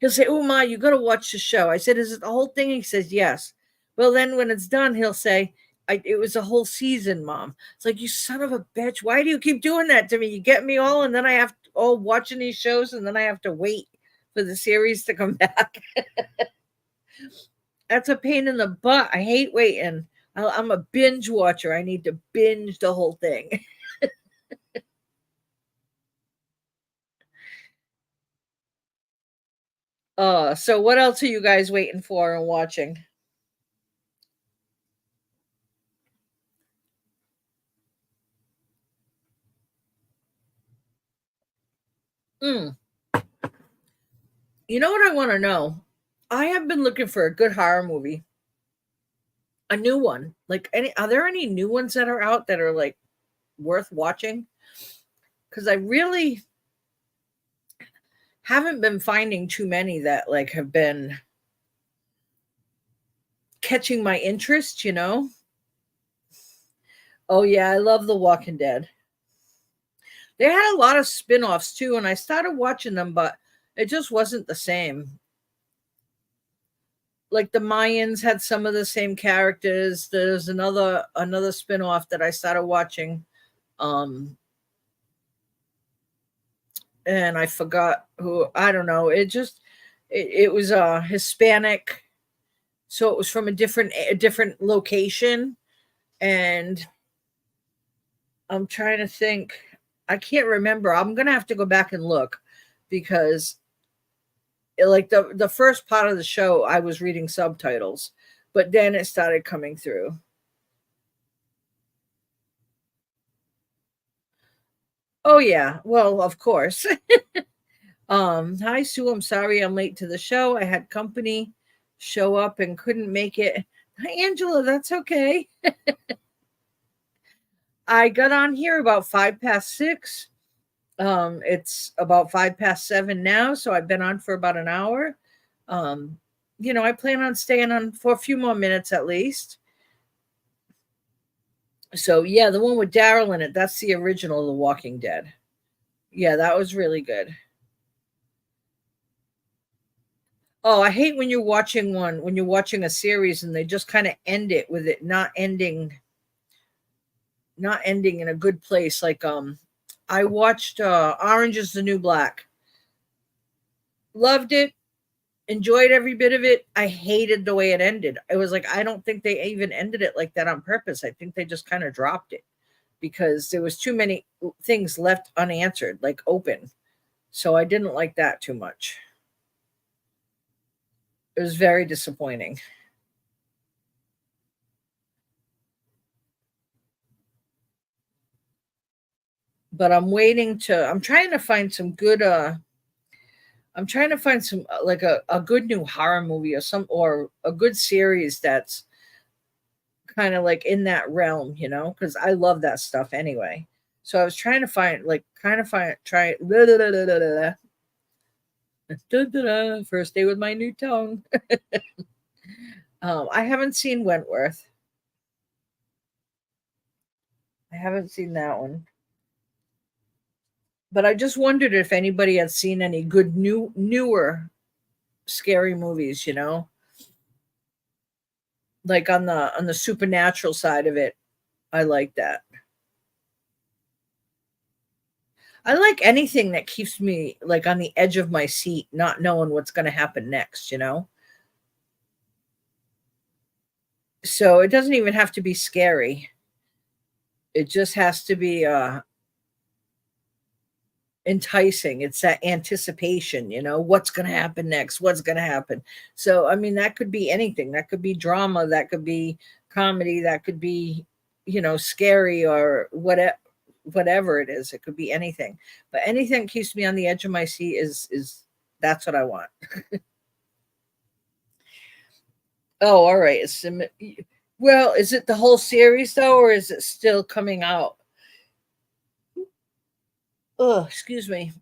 He'll say, "Oh my, you got to watch the show." I said, "Is it the whole thing?" He says, "Yes." Well, then when it's done, he'll say, "It was a whole season, Mom." It's like, you son of a bitch. Why do you keep doing that to me? You get me all, and then I have all watching these shows, and then I have to wait for the series to come back. That's a pain in the butt. I hate waiting. I'm a binge watcher. I need to binge the whole thing. So what else are you guys waiting for and watching? Mm. You know what I want to know? I have been looking for a good horror movie, a new one. Like, any are there any new ones that are out that are like worth watching? Because I really haven't been finding too many that like have been catching my interest, you know? Oh yeah, I love The Walking Dead. They had a lot of spin-offs too, and I started watching them, but it just wasn't the same. Like the Mayans had some of the same characters. There's another spin-off that I started watching. Um and I forgot who, I don't know. It was Hispanic, so it was from a different location, and I'm trying to think. I can't remember. I'm gonna have to go back and look because like the first part of the show I was reading subtitles, but then it started coming through. Oh yeah, well of course. Hi Sue, I'm sorry I'm late to the show. I had company show up and couldn't make it. Hi Angela, that's okay. I got on here about 5 past 6. It's about 5 past 7 now, so I've been on for about an hour. Um, I plan on staying on for a few more minutes at least. So yeah, the one with Daryl in it, that's the original The Walking Dead. Yeah, that was really good. Oh, I hate when you're watching a series and they just kind of end it with it not ending in a good place. Like I watched Orange is the New Black. Loved it, enjoyed every bit of it. I hated the way it ended. It was like I don't think they even ended it like that on purpose. I think they just kind of dropped it because there was too many things left unanswered, like open. So I didn't like that too much. It was very disappointing. But I'm trying to find some good I'm trying to find some like a good new horror movie or a good series that's kind of like in that realm, because I love that stuff anyway. So I was trying to find like kind of find try first day with my new tongue. I haven't seen Wentworth. I haven't seen that one. But I just wondered if anybody had seen any good newer. scary movies, you know? Like on the supernatural side of it, I like that. I like anything that keeps me, like, on the edge of my seat, not knowing what's gonna happen next, you know? So, it doesn't even have to be scary. It just has to be, enticing. It's that anticipation, you know, what's gonna happen next? What's gonna happen? So, I mean, that could be anything. That could be drama, that could be comedy, that could be, you know, scary or whatever it is. It could be anything. But anything that keeps me on the edge of my seat is that's what I want. Oh, all right. Well, is it the whole series though, or is it still coming out? Oh, excuse me.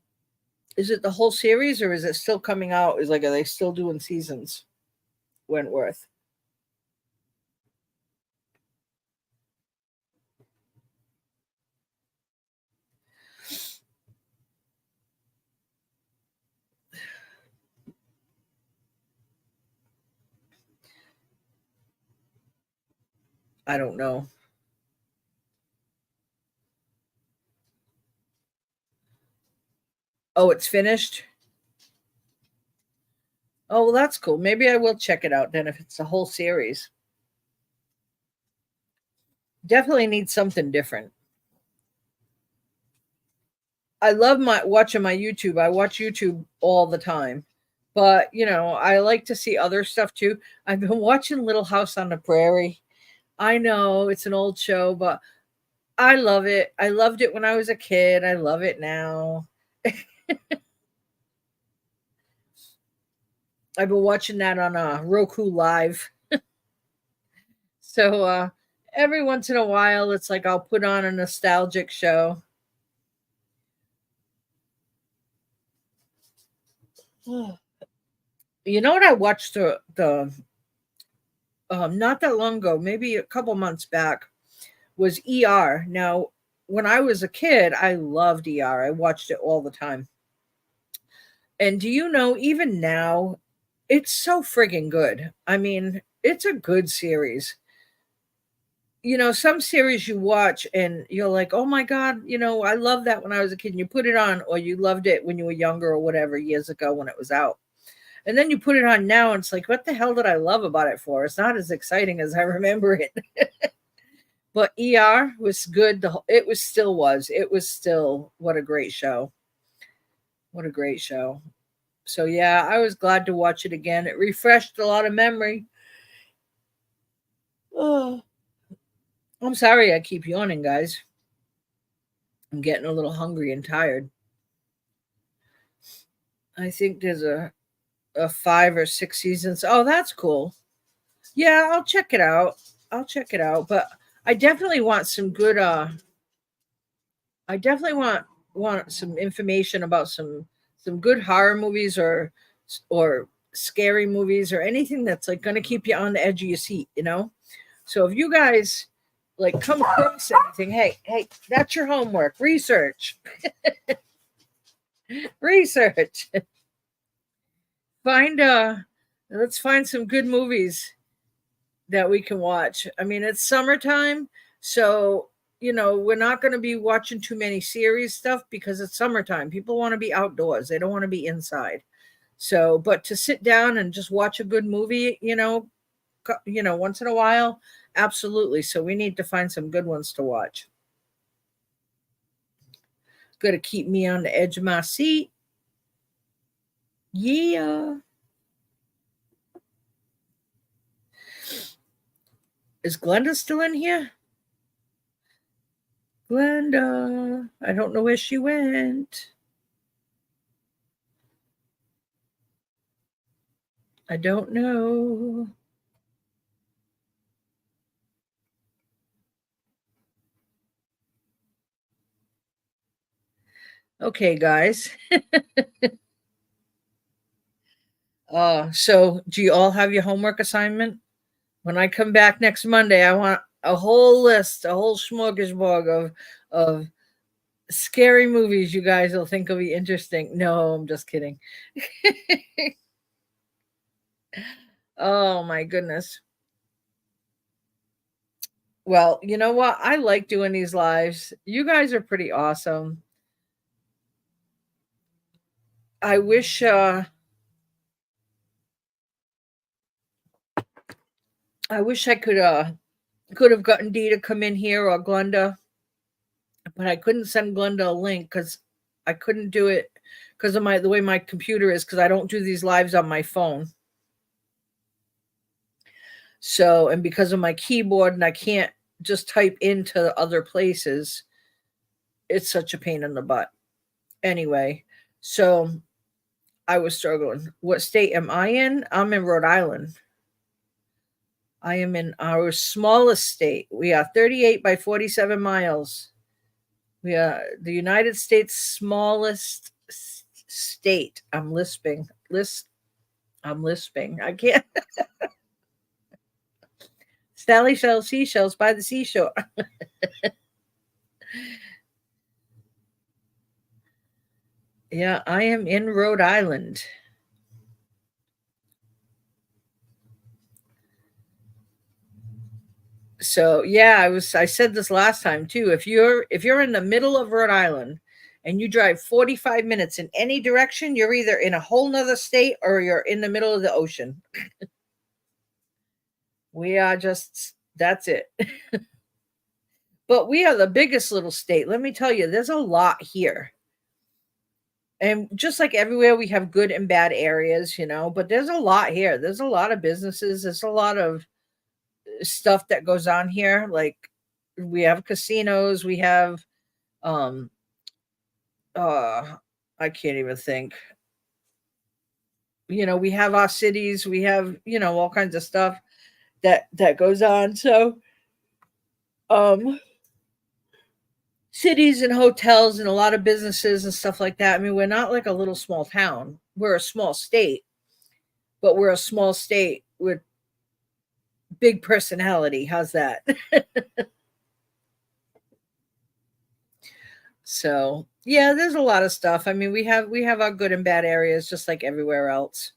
Is it the whole series or is it still coming out? Is like, are they still doing seasons? Wentworth. I don't know. Oh, it's finished? Oh, well, that's cool. Maybe I will check it out then if it's the whole series. Definitely need something different. I love my watching my YouTube. I watch YouTube all the time. But, you know, I like to see other stuff too. I've been watching Little House on the Prairie. I know it's an old show, but I love it. I loved it when I was a kid. I love it now. I've been watching that on Roku Live. So every once in a while, it's like I'll put on a nostalgic show. You know what I watched the not that long ago, maybe a couple months back, was ER. Now, when I was a kid, I loved ER. I watched it all the time. And do you know, even now, it's so friggin' good. I mean, it's a good series. You know, some series you watch and you're like, oh my God, you know, I love that when I was a kid. And you put it on, or you loved it when you were younger or whatever years ago when it was out. And then you put it on now, and it's like, what the hell did I love about it for? It's not as exciting as I remember it. But ER was good. It was still was. It was still what a great show. What a great show. So yeah, I was glad to watch it again. It refreshed a lot of memory. Oh, I'm sorry I keep yawning, guys. I'm getting a little hungry and tired. I think there's a 5 or 6 seasons. Oh, that's cool. Yeah, I'll check it out. I'll check it out. But I definitely want some good I definitely want some information about some good horror movies or scary movies or anything that's like going to keep you on the edge of your seat, you know? So if you guys like come across anything, hey, that's your homework. Research. Research. Find let's find some good movies that we can watch. I mean, it's summertime, so you know, we're not going to be watching too many series stuff because it's summertime. People want to be outdoors. They don't want to be inside. So, but to sit down and just watch a good movie, you know, once in a while, absolutely. So we need to find some good ones to watch. Got to keep me on the edge of my seat. Yeah. Is Glenda still in here? Glenda. I don't know where she went. I don't know. Okay, guys. So do you all have your homework assignment? When I come back next Monday, I want a whole list, a whole smorgasbord of scary movies you guys will think will be interesting. No, I'm just kidding. Oh my goodness. Well, you know what? I like doing these lives. You guys are pretty awesome. I wish I could have gotten Dee to come in here or Glenda, but I couldn't send Glenda a link because I couldn't do it because of my the way my computer is because I don't do these lives on my phone. So, and because of my keyboard and I can't just type into other places, it's such a pain in the butt. Anyway, so I was struggling. What state am I in? I'm in Rhode Island. I am in our smallest state. We are 38 by 47 miles. We are the United States' smallest state. I'm lisping. I'm lisping. I can't. Sally sells seashells by the seashore. Yeah, I am in Rhode Island. So yeah, I said this last time too. If you're in the middle of Rhode Island and you drive 45 minutes in any direction, you're either in a whole nother state or you're in the middle of the ocean. We are just that's it. But we are the biggest little state. Let me tell you, there's a lot here. And just like everywhere, we have good and bad areas, but there's a lot here. There's a lot of businesses. There's a lot of stuff that goes on here. Like we have casinos, we have um uh I can't even think. We have our cities, we have, all kinds of stuff that goes on. So um cities and hotels and a lot of businesses and stuff like that. I mean, we're not like a little small town. We're a small state, but we're a small state with big personality. How's that? So, yeah, there's a lot of stuff. I mean, we have our good and bad areas just like everywhere else.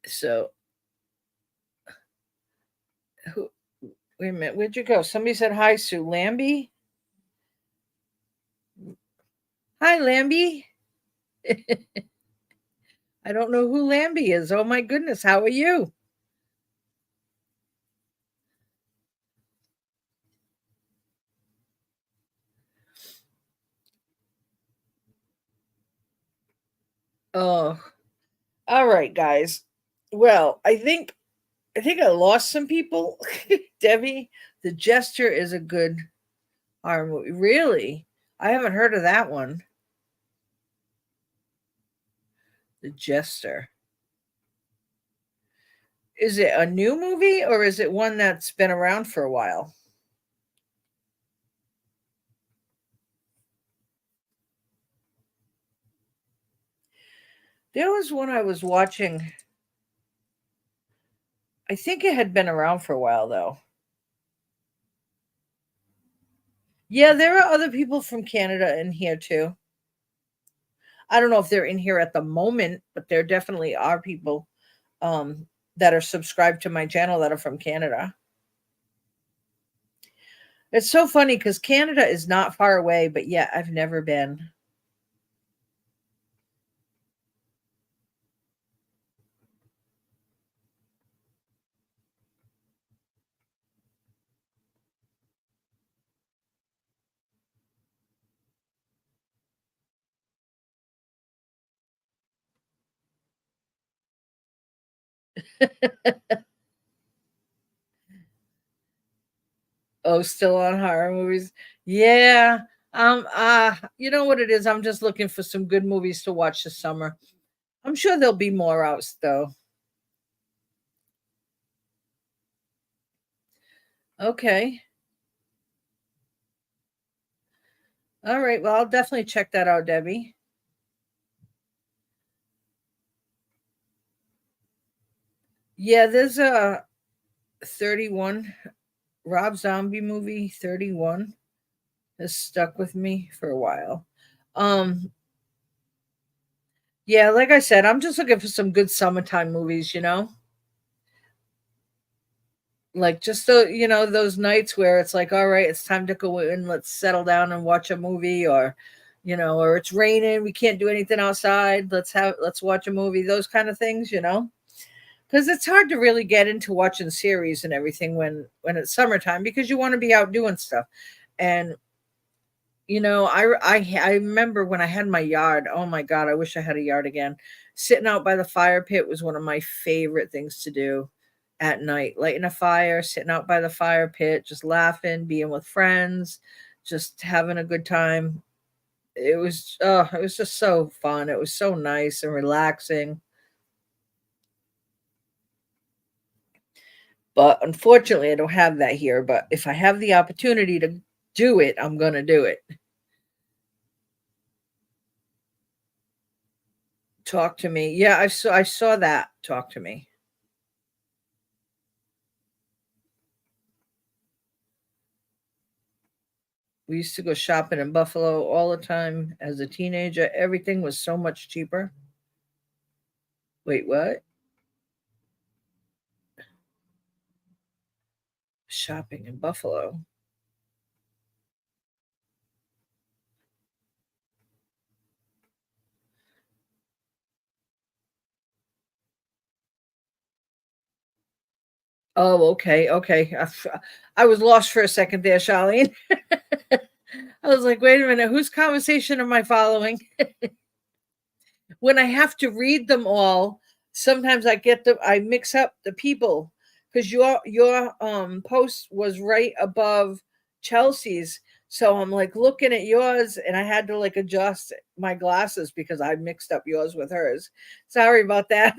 So, who wait a minute, where'd you go? Somebody said hi, Sue Lambie. Hi, Lambie. I don't know who Lambie is. Oh my goodness, how are you? Oh, all right, guys. Well, I think I lost some people. Debbie, The Gesture is a good horror movie. Really? I haven't heard of that one. The Jester. Is it a new movie or is it one that's been around for a while? There was one I was watching. I think it had been around for a while though. Yeah, there are other people from Canada in here too. I don't know if they're in here at the moment, but there definitely are people that are subscribed to my channel that are from Canada. It's so funny because Canada is not far away, but yet I've never been. Oh, still on horror movies? Yeah. You know what it is? I'm just looking for some good movies to watch this summer. I'm sure there'll be more out though. Okay. All right. Well, I'll definitely check that out, Debbie. Yeah, there's a 31 Rob Zombie movie, 31 has stuck with me for a while. Um, yeah, like I said, I'm just looking for some good summertime movies, you know? Like just those nights where it's like, all right, it's time to go in, let's settle down and watch a movie, or it's raining, we can't do anything outside. Let's watch a movie, those kind of things. Because it's hard to really get into watching series and everything when it's summertime because you want to be out doing stuff. And I remember when I had my yard. Oh my God, I wish I had a yard again. Sitting out by the fire pit was one of my favorite things to do at night. Lighting a fire, sitting out by the fire pit, just laughing, being with friends, just having a good time. It was just so fun. It was so nice and relaxing. But unfortunately, I don't have that here. But if I have the opportunity to do it, I'm gonna do it. Talk to me. Yeah, I saw that. Talk to me. We used to go shopping in Buffalo all the time as a teenager. Everything was so much cheaper. Wait, what? Shopping in Buffalo. Oh, okay, okay. I was lost for a second there, Charlene. I was like, wait a minute, whose conversation am I following? When I have to read them all, sometimes I mix up the people because your post was right above Chelsea's. So I'm like looking at yours and I had to like adjust my glasses because I mixed up yours with hers. Sorry about that.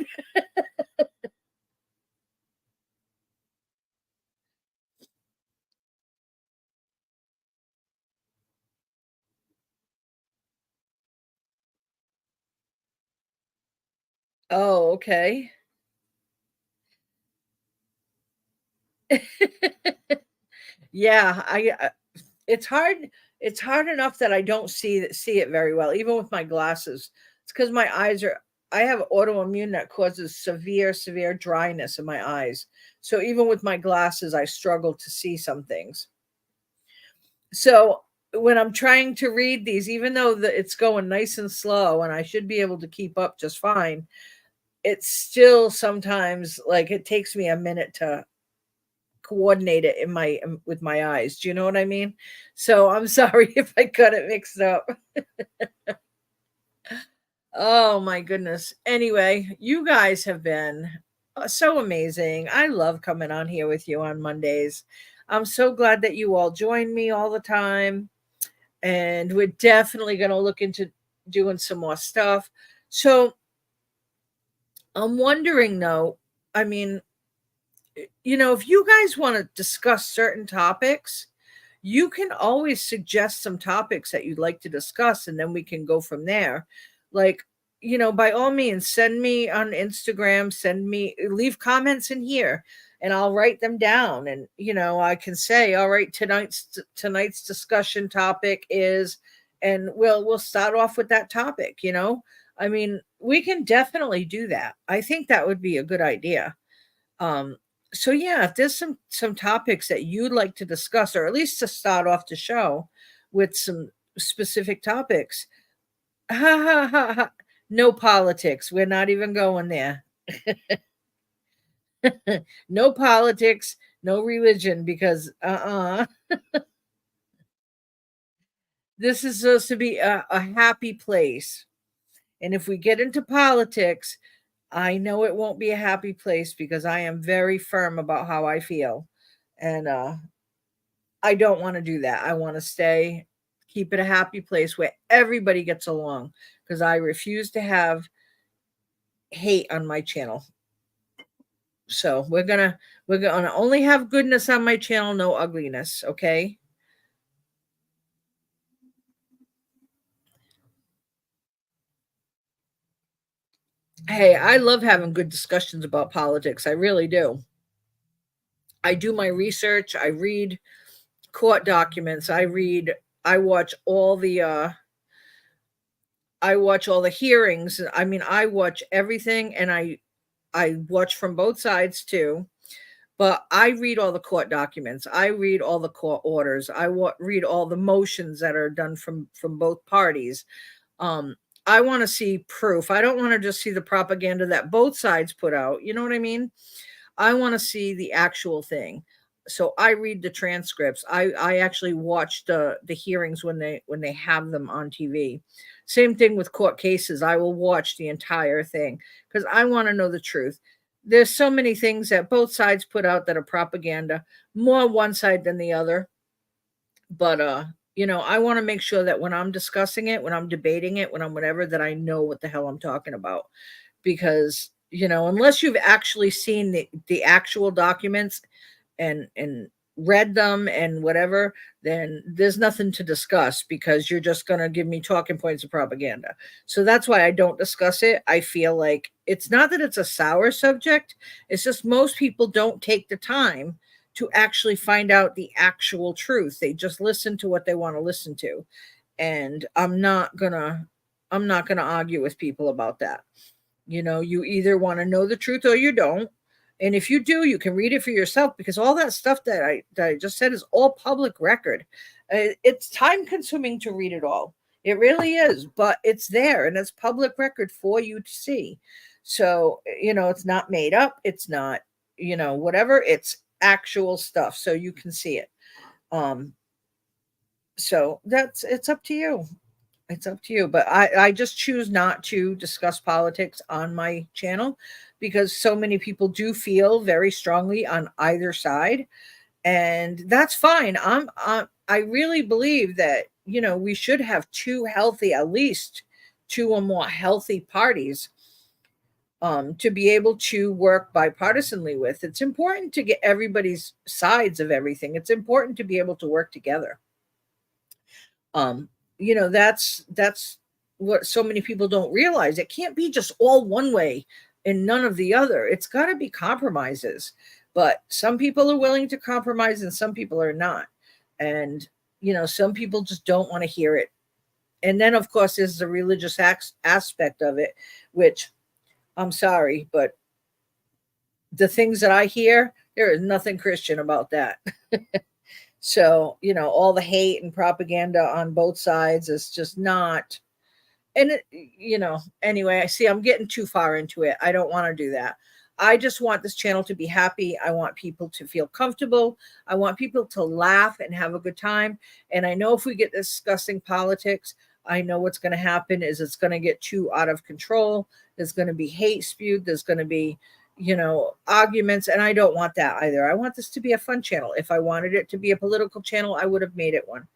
Oh, okay. Yeah, it's hard enough that I don't see it very well, even with my glasses. It's because my eyes are I have autoimmune that causes severe dryness in my eyes. So even with my glasses, I struggle to see some things. So when I'm trying to read these, even though it's going nice and slow and I should be able to keep up just fine, it's still sometimes like it takes me a minute to coordinate it with my eyes. Do you know what I mean? So I'm sorry if I got it mixed up. Oh my goodness. Anyway, you guys have been so amazing. I love coming on here with you on Mondays. I'm so glad that you all join me all the time. And we're definitely going to look into doing some more stuff. So I'm wondering though, I mean, if you guys want to discuss certain topics, you can always suggest some topics that you'd like to discuss and then we can go from there. Like, by all means, send me on Instagram, leave comments in here and I'll write them down. And, I can say, all right, tonight's discussion topic is, and we'll start off with that topic. I mean, we can definitely do that. I think that would be a good idea. um, so yeah, if there's some topics that you'd like to discuss, or at least to start off the show with some specific topics, ha ha ha ha. No politics. We're not even going there. No politics, no religion, because this is supposed to be a happy place. And if we get into politics, I know it won't be a happy place because I am very firm about how I feel. And I don't want to do that. I want to keep it a happy place where everybody gets along because I refuse to have hate on my channel. So we're gonna only have goodness on my channel, no ugliness, okay? Hey, I love having good discussions about politics. I really do. I do my research, I read court documents, I watch all the I watch all the hearings. I mean, I watch everything, and I watch from both sides too. But I read all the court documents. I read all the court orders. Read all the motions that are done from both parties. Um, I want to see proof. I don't want to just see the propaganda that both sides put out. You know what I mean? I want to see the actual thing. So I read the transcripts. I actually watch the hearings when they have them on TV. Same thing with court cases. I will watch the entire thing because I want to know the truth. There's so many things that both sides put out that are propaganda, more one side than the other. But I want to make sure that when I'm discussing it, when I'm debating it, when I'm whatever, that I know what the hell I'm talking about. Because, unless you've actually seen the actual documents and read them and whatever, then there's nothing to discuss because you're just going to give me talking points of propaganda. So that's why I don't discuss it. I feel like it's not that it's a sour subject, it's just most people don't take the time to actually find out the actual truth. They just listen to what they want to listen to. And I'm not going to argue with people about that. You either want to know the truth or you don't. And if you do, you can read it for yourself because all that stuff that I just said is all public record. It's time consuming to read it all. It really is, but it's there and it's public record for you to see. So, it's not made up. It's not, whatever. It's actual stuff. So you can see it. Um, so it's up to you. It's up to you. But I just choose not to discuss politics on my channel because so many people do feel very strongly on either side. And that's fine. I really believe that, we should have two healthy, at least two or more healthy parties to be able to work bipartisanly with. It's important to get everybody's sides of everything. It's important to be able to work together. um that's what so many people don't realize. It can't be just all one way and none of the other. It's got to be compromises, but some people are willing to compromise and some people are not. And some people just don't want to hear it. And then of course there's the religious aspect of it, which, I'm sorry, but the things that I hear, there is nothing Christian about that. So, all the hate and propaganda on both sides is just not. And anyway, I see I'm getting too far into it. I don't want to do that. I just want this channel to be happy. I want people to feel comfortable. I want people to laugh and have a good time. And I know if we get discussing politics, I know what's going to happen is it's going to get too out of control. There's going to be hate spewed. There's going to be, arguments. And I don't want that either. I want this to be a fun channel. If I wanted it to be a political channel, I would have made it one.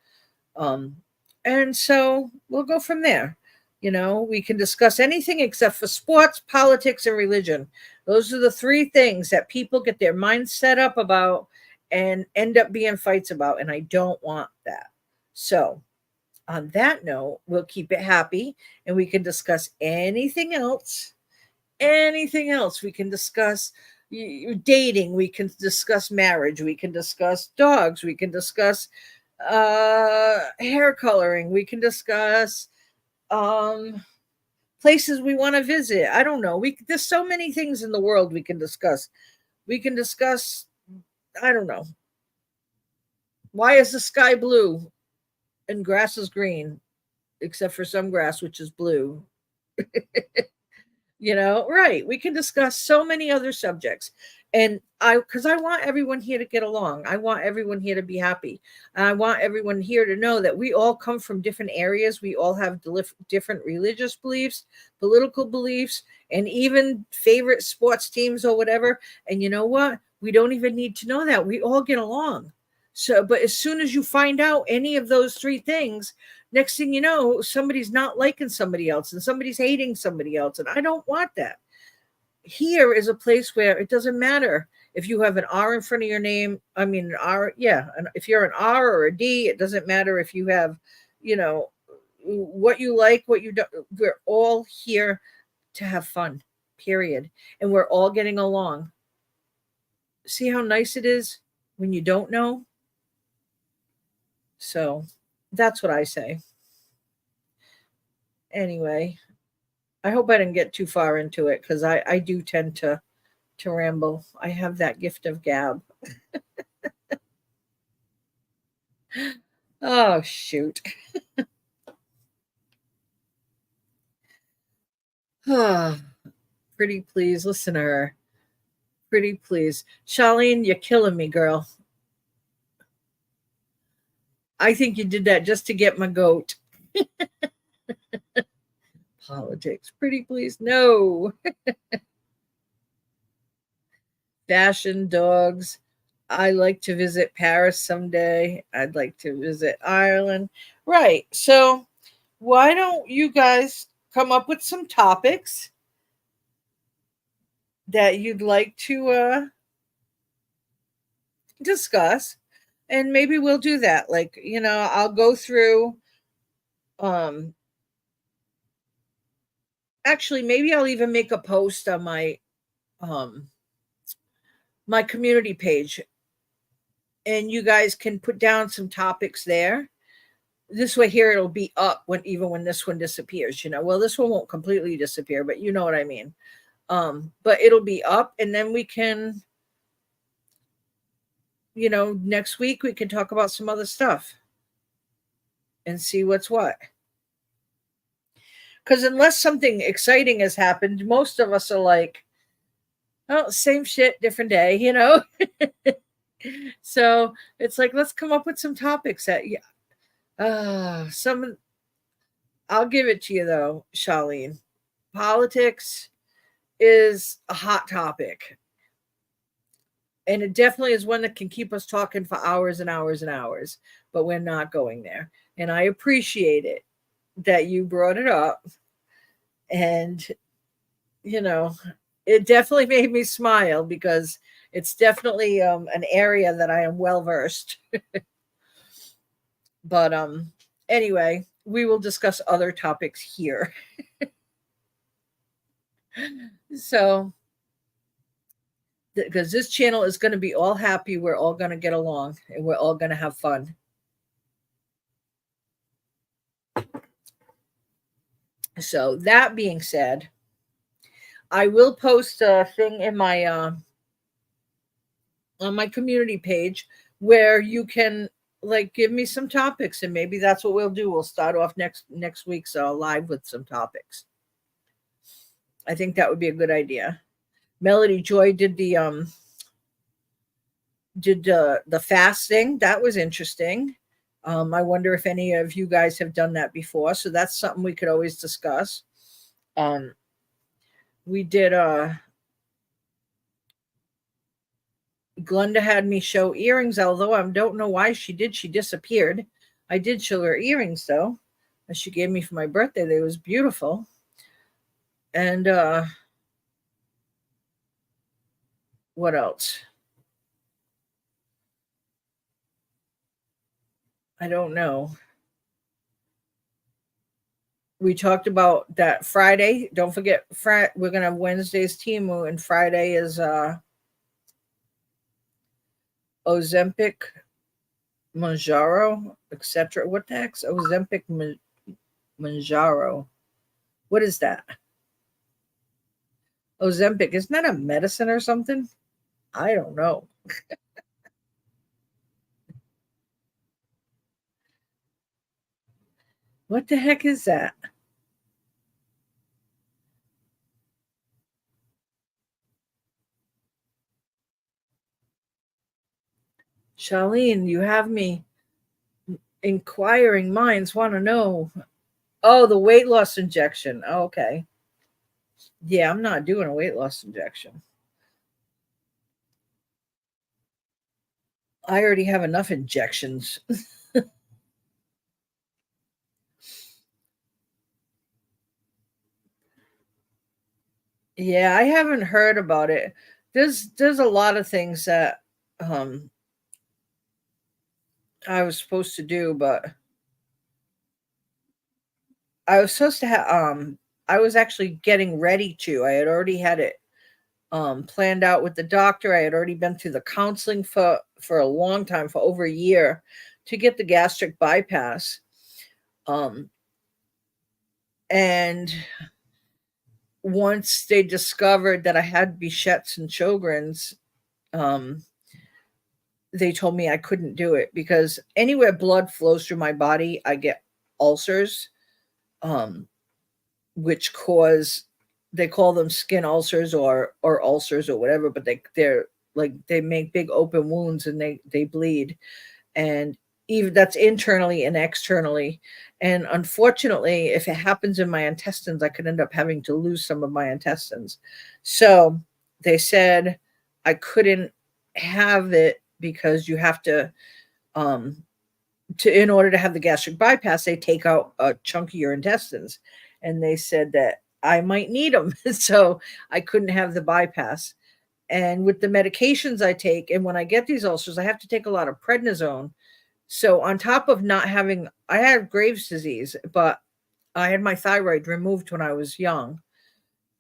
Um, and so we'll go from there. We can discuss anything except for sports, politics, and religion. Those are the three things that people get their minds set up about and end up being fights about. And I don't want that. So, on that note, we'll keep it happy and we can discuss anything else. Anything else. We can discuss dating. We can discuss marriage. We can discuss dogs. We can discuss hair coloring. We can discuss places we want to visit. I don't know. There's so many things in the world we can discuss. We can discuss, I don't know. Why is the sky blue and grass is green, except for some grass which is blue? Right. We can discuss so many other subjects. And because I want everyone here to get along. I want everyone here to be happy. And I want everyone here to know that we all come from different areas. We all have different religious beliefs, political beliefs, and even favorite sports teams or whatever. And you know what? We don't even need to know that. We all get along. So, but as soon as you find out any of those three things, next thing you know, somebody's not liking somebody else and somebody's hating somebody else. And I don't want that. Here is a place where it doesn't matter if you have an R in front of your name. I mean, an R, yeah. And if you're an R or a D, it doesn't matter if you have, what you like, what you don't. We're all here to have fun, period. And we're all getting along. See how nice it is when you don't know? So that's what I say. Anyway, I hope I didn't get too far into it because I do tend to ramble. I have that gift of gab. Oh shoot. Pretty please, listen to her. Pretty please. Charlene, you're killing me, girl. I think you did that just to get my goat. Politics. Pretty please. No. Fashion, dogs. I like to visit Paris someday. I'd like to visit Ireland. Right. So, why don't you guys come up with some topics that you'd like to discuss? And maybe we'll do that. Like, I'll go through um actually maybe I'll even make a post on um my community page, and you guys can put down some topics there. This way here it'll be up when this one disappears. Well, this one won't completely disappear, but you know what I mean. But it'll be up, and then we can, next week we can talk about some other stuff and see what's what. Because unless something exciting has happened, most of us are like, oh, same shit, different day. So it's like, let's come up with some topics that, yeah. Some I'll give it to you though, Charlene. Politics is a hot topic. And it definitely is one that can keep us talking for hours and hours and hours, but we're not going there. And I appreciate it that you brought it up. And, you know, it definitely made me smile because it's definitely an area that I am well versed. But anyway, we will discuss other topics here. So, because this channel is going to be all happy, we're all going to get along, and we're all going to have fun. So, that being said, I will post a thing in my on my community page where you can like give me some topics, and maybe that's what we'll do. We'll start off next week's live with some topics. I think that would be a good idea. Melody Joy did the fasting. That was interesting. I wonder if any of you guys have done that before. So that's something we could always discuss. We did Glenda had me show earrings, although I don't know why she did. She disappeared. I did show her earrings though, that she gave me for my birthday. They was beautiful. And what else? I don't know. We talked about that Friday. Don't forget, we're gonna have Wednesday's Timu, and Friday is Ozempic, Manjaro, etc. What the heck's Ozempic Manjaro? What is that? Ozempic, isn't that a medicine or something? I don't know. What the heck is that? Charlene, you have me. Inquiring minds want to know. Oh, the weight loss injection. Oh, okay. Yeah, I'm not doing a weight loss injection. I already have enough injections. Yeah, I haven't heard about it. There's a lot of things that um I was supposed to do, but I was supposed to have I was actually getting ready to. I had already had it planned out with the doctor. I had already been through the counseling for a long time, for over a year, to get the gastric bypass. Um And once they discovered that I had Behçet's and Sjogren's, um, they told me I couldn't do it because anywhere blood flows through my body, I get ulcers, um, which cause they call them skin ulcers or ulcers or whatever, but they're like they make big open wounds and they bleed. And even that's internally and externally. And unfortunately, if it happens in my intestines, I could end up having to lose some of my intestines. So they said I couldn't have it because you have um to in order to have the gastric bypass, they take out a chunk of your intestines. And they said that I might need them. So I couldn't have the bypass. And with the medications I take, and when I get these ulcers, I have to take a lot of prednisone. So on top of not having, I had Graves' disease, but I had my thyroid removed when I was young.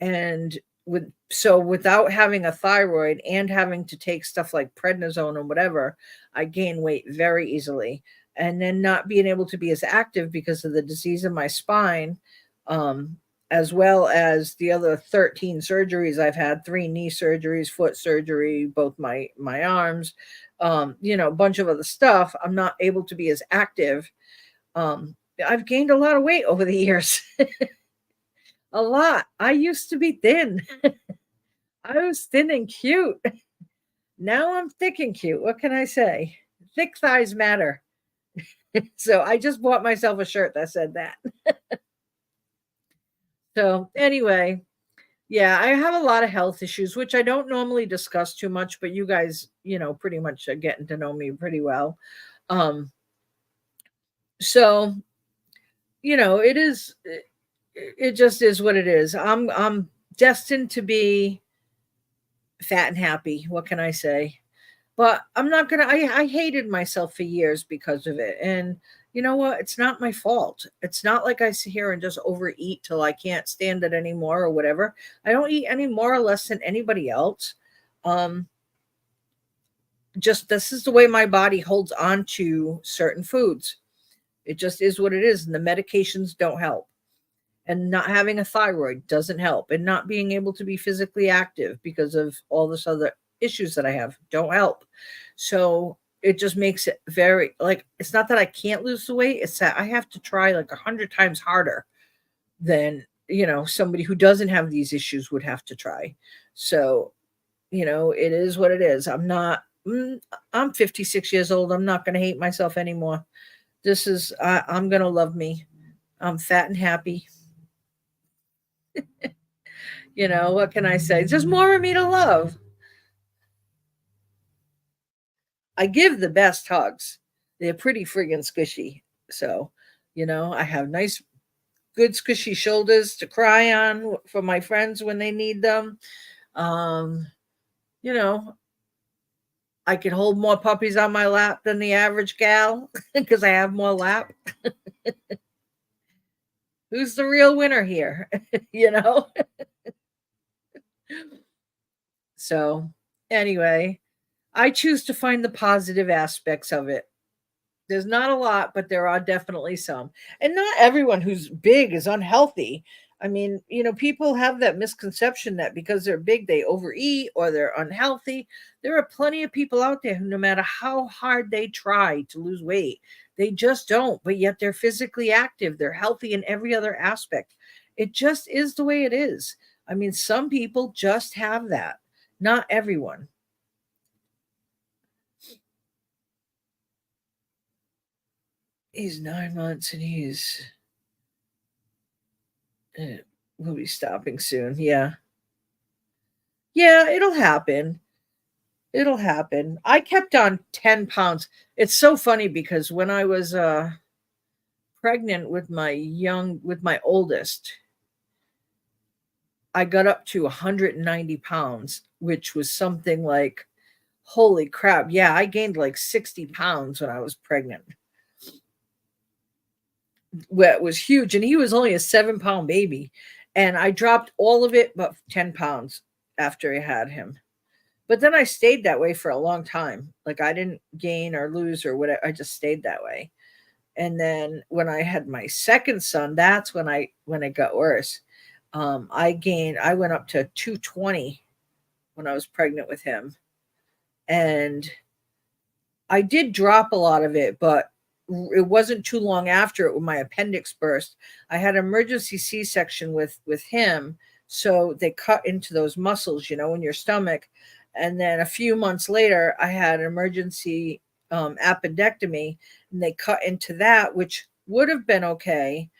And without having a thyroid and having to take stuff like prednisone and whatever, I gain weight very easily. And then not being able to be as active because of the disease in my spine, um, as well as the other 13 surgeries I've had, 3 knee surgeries, foot surgery, both my arms, a bunch of other stuff. I'm not able to be as active. I've gained a lot of weight over the years. A lot. I used to be thin. I was thin and cute. Now I'm thick and cute. What can I say? Thick thighs matter. So I just bought myself a shirt that said that. So anyway, yeah, I have a lot of health issues, which I don't normally discuss too much, but you guys, pretty much are getting to know me pretty well. Um, so it is. It just is what it is. I'm destined to be fat and happy. What can I say? But I'm not gonna. I hated myself for years because of it, and you know what? It's not my fault. It's not like I sit here and just overeat till I can't stand it anymore or whatever. I don't eat any more or less than anybody else. Um, just this is the way my body holds on to certain foods. It just is what it is, and the medications don't help. And not having a thyroid doesn't help, and not being able to be physically active because of all this other issues that I have don't help. So it just makes it very like it's not that I can't lose the weight, it's that I have to try like 100 times harder than somebody who doesn't have these issues would have to try. So it is what it is. I'm 56 years old. I'm not going to hate myself anymore. I'm going to love me. I'm fat and happy. What can I say? There's more of me to love. I give the best hugs. They're pretty friggin' squishy. So, I have nice, good squishy shoulders to cry on for my friends when they need them. Um, you know, I can hold more puppies on my lap than the average gal because I have more lap. Who's the real winner here? you know? So, anyway, I choose to find the positive aspects of it. There's not a lot, but there are definitely some. And not everyone who's big is unhealthy. I mean, people have that misconception that because they're big, they overeat or they're unhealthy. There are plenty of people out there who, no matter how hard they try to lose weight, they just don't, but yet they're physically active. They're healthy in every other aspect. It just is the way it is. I mean, some people just have that, not everyone. He's 9 months and we'll be stopping soon. Yeah. Yeah, it'll happen. It'll happen. I kept on 10 pounds. It's so funny because when I was pregnant with my oldest, I got up to 190 pounds, which was something like, holy crap. Yeah, I gained like 60 pounds when I was pregnant. Well, it was huge. And he was only a 7-pound baby. And I dropped all of it but 10 pounds after I had him. But then I stayed that way for a long time. Like I didn't gain or lose or whatever. I just stayed that way. And then when I had my second son, that's when it got worse. I went up to 220 when I was pregnant with him. And I did drop a lot of it, but it wasn't too long after it when my appendix burst. I had an emergency C-section with him, so they cut into those muscles, in your stomach. And then a few months later, I had an emergency appendectomy, and they cut into that, which would have been okay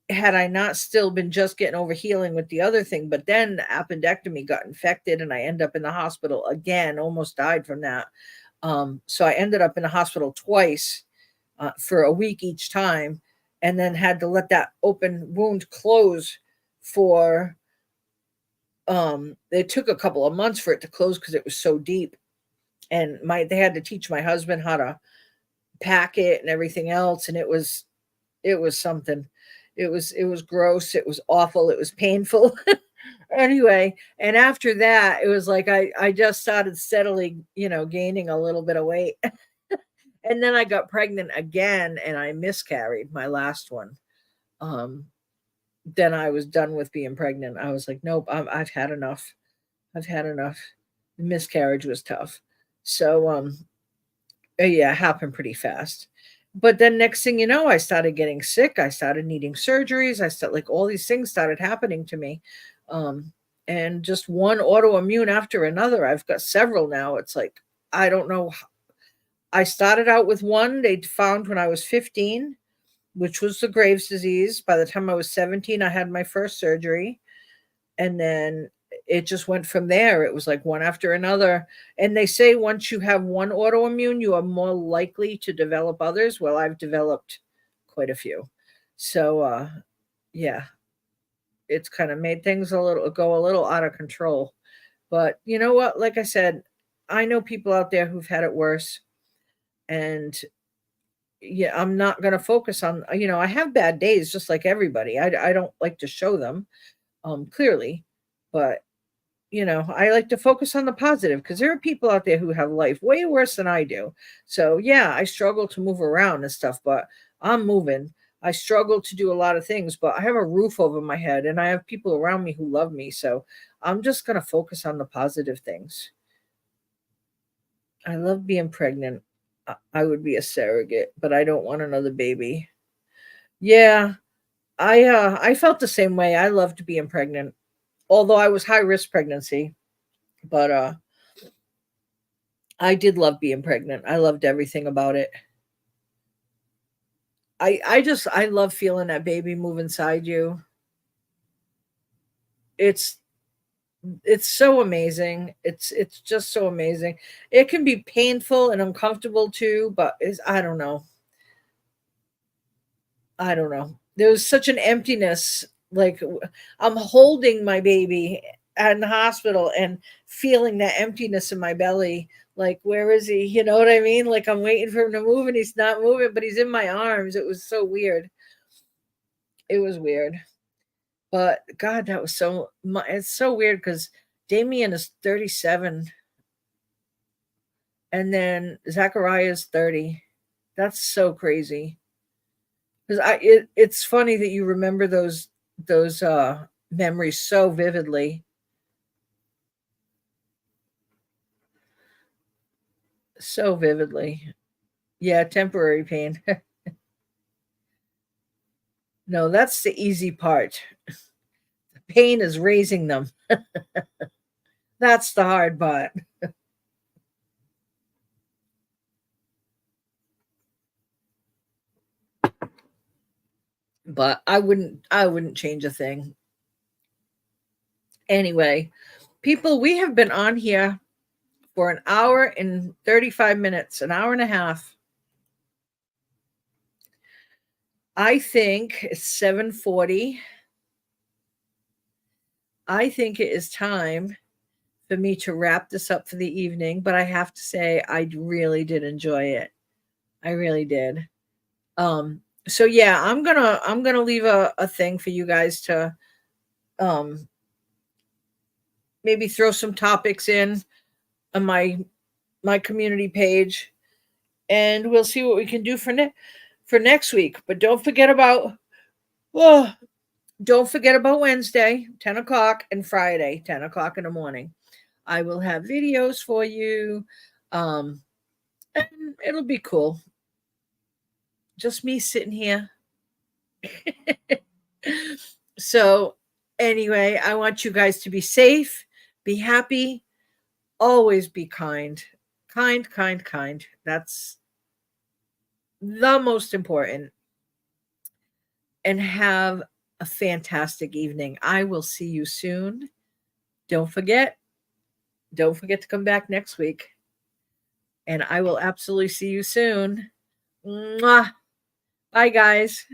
had I not still been just getting over healing with the other thing. But then the appendectomy got infected, and I end up in the hospital again, almost died from that. So I ended up in the hospital twice for a week each time, and then had to let that open wound close for. It took a couple of months for it to close because it was so deep, and they had to teach my husband how to pack it and everything else, and it was something. It was gross. It was awful. It was painful. Anyway, and after that, it was like I just started steadily, gaining a little bit of weight. And then I got pregnant again and I miscarried my last one. Um, then I was done with being pregnant. I was like, nope, I've had enough. I've had enough. The miscarriage was tough. So, yeah, it happened pretty fast. But then next thing you know, I started getting sick. I started needing surgeries. I started like all these things started happening to me. Um, and just one autoimmune after another. I've got several now. It's like, I don't know. I started out with one they found when I was 15, which was the Graves' disease. By the time I was 17, I had my first surgery. And then it just went from there. It was like one after another. And they say once you have one autoimmune, you are more likely to develop others. Well, I've developed quite a few. So, yeah, it's kind of made things go a little out of control. But you know what? Like I said, I know people out there who've had it worse. And yeah, I'm not going to focus on, I have bad days just like everybody. I don't like to show them, clearly, but I like to focus on the positive because there are people out there who have life way worse than I do. So yeah, I struggle to move around and stuff, but I'm moving. I struggle to do a lot of things, but I have a roof over my head and I have people around me who love me. So I'm just going to focus on the positive things. I love being pregnant. I would be a surrogate, but I don't want another baby. Yeah, I felt the same way. I loved being pregnant, although I was high risk pregnancy, but I did love being pregnant. I loved everything about it. I love feeling that baby move inside you. It's it's so amazing. It's just so amazing. It can be painful and uncomfortable too, but I don't know. I don't know. There was such an emptiness. Like I'm holding my baby in the hospital and feeling that emptiness in my belly. Like, where is he? You know what I mean? Like I'm waiting for him to move and he's not moving, but he's in my arms. It was so weird. It was weird. But God, that was it's so weird because Damien is 37 and then Zachariah is 30. That's so crazy. Because it's funny that you remember those memories so vividly. So vividly. Yeah, temporary pain. No, that's the easy part. Pain is raising them. That's the hard part. But I wouldn't change a thing. Anyway, people, we have been on here for an hour and 35 minutes, an hour and a half. I think it's 7:40. I think it is time for me to wrap this up for the evening, but I have to say I really did enjoy it. I really did. So yeah, I'm gonna leave a thing for you guys to um maybe throw some topics in on my community page and we'll see what we can do for for next week. But oh, don't forget about Wednesday, 10 o'clock, and Friday, 10 o'clock in the morning. I will have videos for you. And it'll be cool. Just me sitting here. So, anyway, I want you guys to be safe, be happy, always be kind. Kind, kind, kind. That's the most important. And have a fantastic evening. I will see you soon. Don't forget, don't forget to come back next week. And I will absolutely see you soon. Mwah. Bye, guys.